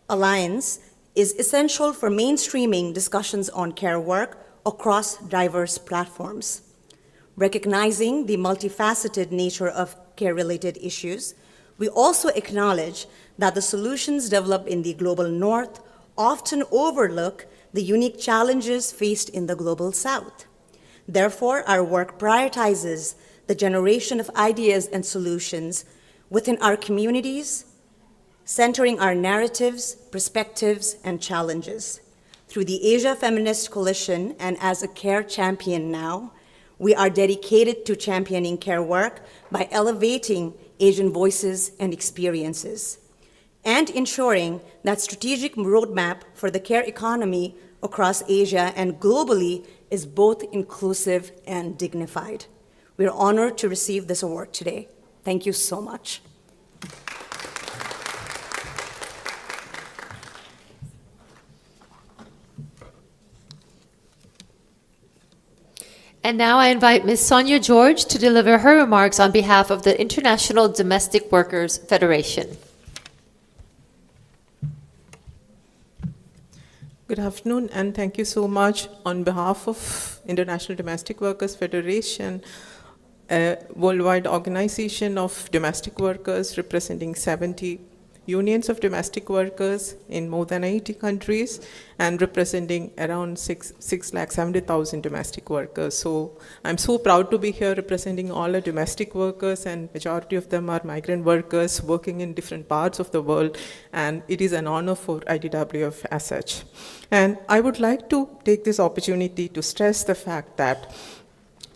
alliances is essential for mainstreaming discussions on care work across diverse platforms. Recognizing the multifaceted nature of care-related issues, we also acknowledge that the solutions developed in the global north often overlook the unique challenges faced in the global south. Therefore, our work prioritizes the generation of ideas and solutions within our communities, centering our narratives, perspectives, and challenges. Through the Asia Feminist Coalition and as a care champion now, we are dedicated to championing care work by elevating Asian voices and experiences, and ensuring that strategic roadmap for the care economy across Asia and globally is both inclusive and dignified. We are honored to receive this award today. Thank you so much. And now I invite Ms. Sonia George to deliver her remarks on behalf of the International Domestic Workers Federation. Good afternoon, and thank you so much. On behalf of International Domestic Workers Federation, a worldwide organization of domestic workers representing 70 unions of domestic workers in more than 80 countries and representing around 670,000 domestic workers. So I'm so proud to be here representing all the domestic workers, and majority of them are migrant workers working in different parts of the world, and it is an honor for IDWF as such. And I would like to take this opportunity to stress the fact that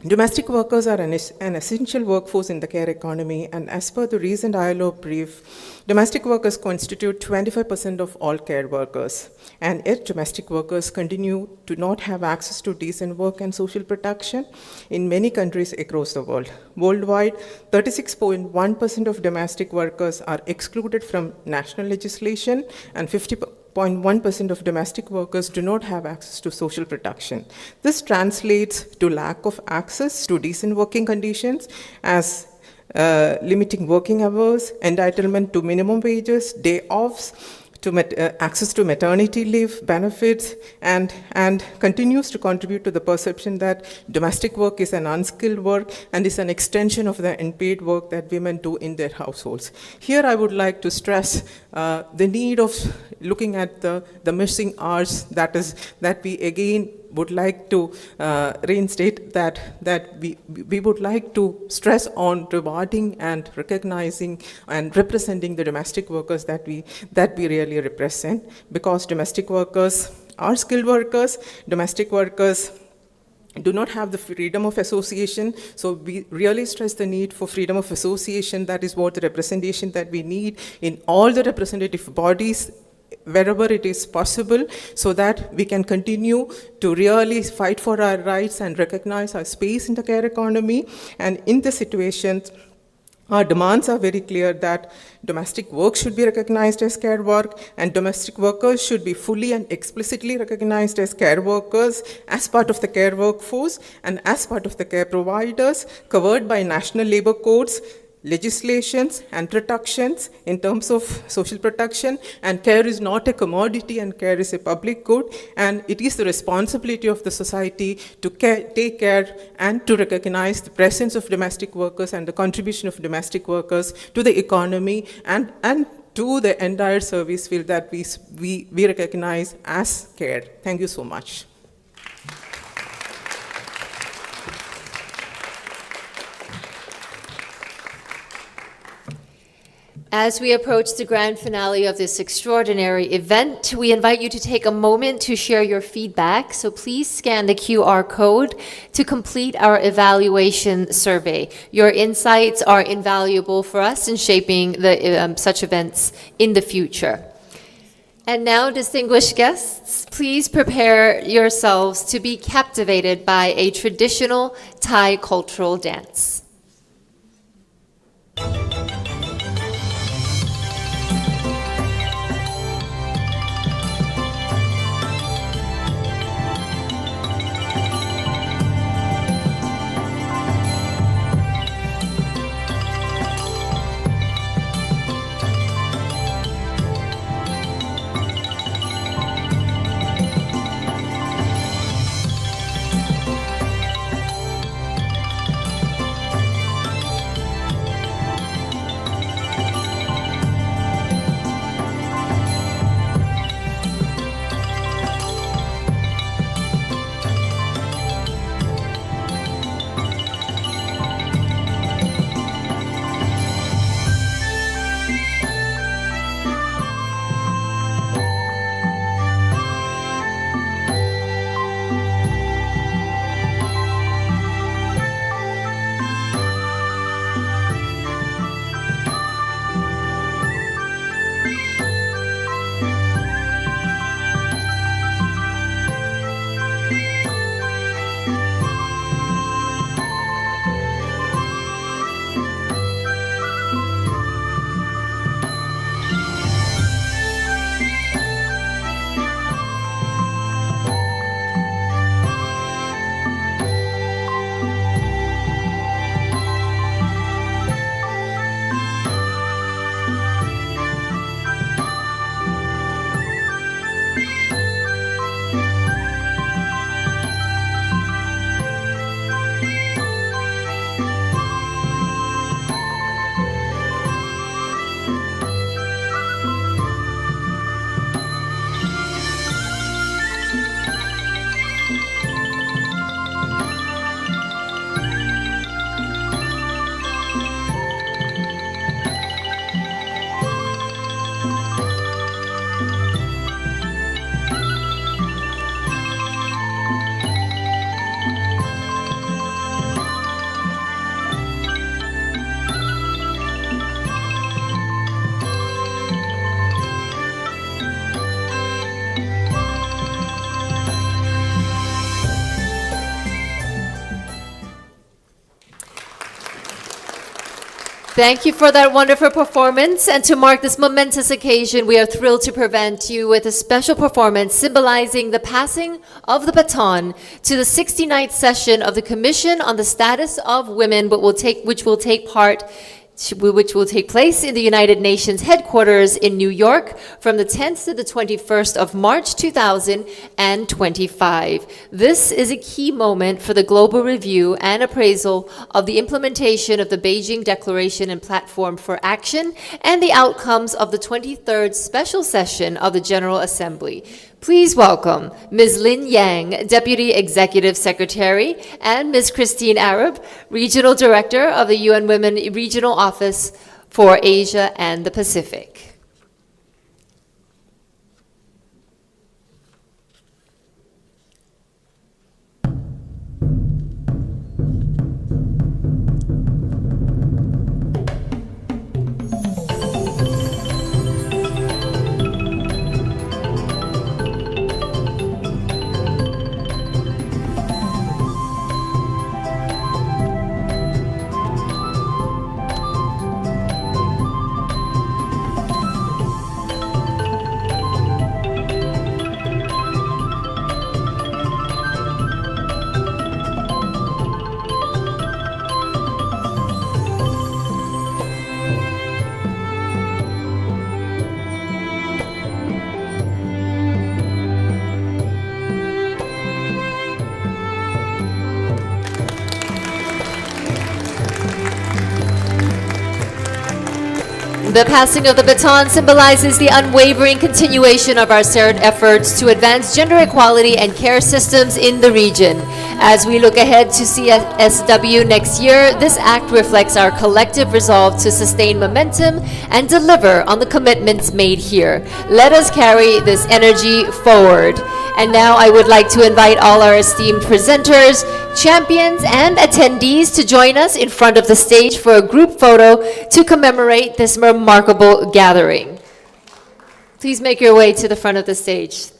domestic workers are an essential workforce in the care economy, and as per the recent ILO brief, domestic workers constitute 25% of all care workers, and yet domestic workers continue to not have access to decent work and social protection in many countries across the world. Worldwide, 36.1% of domestic workers are excluded from national legislation, and 50.1% of domestic workers do not have access to social protection. This translates to lack of access to decent working conditions, as limiting working hours, entitlement to minimum wages, day offs, to access to maternity leave benefits, and continues to contribute to the perception that domestic work is an unskilled work and is an extension of the unpaid work that women do in their households. Here I would like to stress the need of looking at the missing hours, that we again would like to reinstate that we would like to stress on rewarding and recognizing and representing the domestic workers that we really represent, because domestic workers are skilled workers. Domestic workers do not have the freedom of association, so we really stress the need for freedom of association. That is what the representation that we need in all the representative bodies wherever it is possible, so that we can continue to really fight for our rights and recognize our space in the care economy. And in this situation, our demands are very clear that domestic work should be recognized as care work, and domestic workers should be fully and explicitly recognized as care workers, as part of the care workforce and as part of the care providers covered by national labor codes, legislations and protections in terms of social protection. And care is not a commodity, and care is a public good, and it is the responsibility of the society to take care and to recognize the presence of domestic workers and the contribution of domestic workers to the economy and to the entire service field that we recognize as care. Thank you so much. As we approach the grand finale of this extraordinary event, we invite you to take a moment to share your feedback. So please scan the QR code to complete our evaluation survey. Your insights are invaluable for us in shaping such events in the future. And now, distinguished guests, please prepare yourselves to be captivated by a traditional Thai cultural dance. Thank you for that wonderful performance. And to mark this momentous occasion, we are thrilled to present you with a special performance symbolizing the passing of the baton to the 69th session of the Commission on the Status of Women, which will take place in the United Nations headquarters in New York from the 10th to the 21st of March 2025. This is a key moment for the global review and appraisal of the implementation of the Beijing Declaration and Platform for Action and the outcomes of the 23rd special session of the General Assembly. Please welcome Ms. Lin Yang, Deputy Executive Secretary, and Ms. Christine Arab, Regional Director of the UN Women Regional Office for Asia and the Pacific. The passing of the baton symbolizes the unwavering continuation of our shared efforts to advance gender equality and care systems in the region. As we look ahead to CSW next year, this act reflects our collective resolve to sustain momentum and deliver on the commitments made here. Let us carry this energy forward. And now I would like to invite all our esteemed presenters, champions, and attendees to join us in front of the stage for a group photo to commemorate this remarkable gathering. Please make your way to the front of the stage.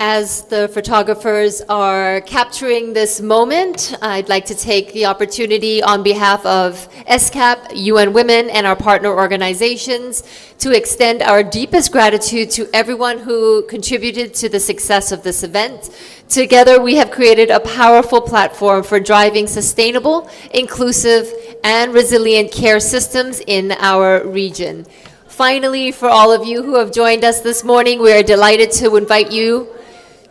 As the photographers are capturing this moment, I'd like to take the opportunity on behalf of ESCAP, UN Women, and our partner organizations to extend our deepest gratitude to everyone who contributed to the success of this event. Together, we have created a powerful platform for driving sustainable, inclusive, and resilient care systems in our region. Finally, for all of you who have joined us this morning, we are delighted to invite you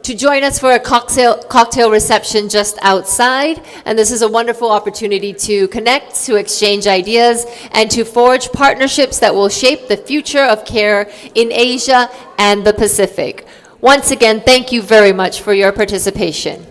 to join us for a cocktail reception just outside. And this is a wonderful opportunity to connect, to exchange ideas, and to forge partnerships that will shape the future of care in Asia and the Pacific. Once again, thank you very much for your participation.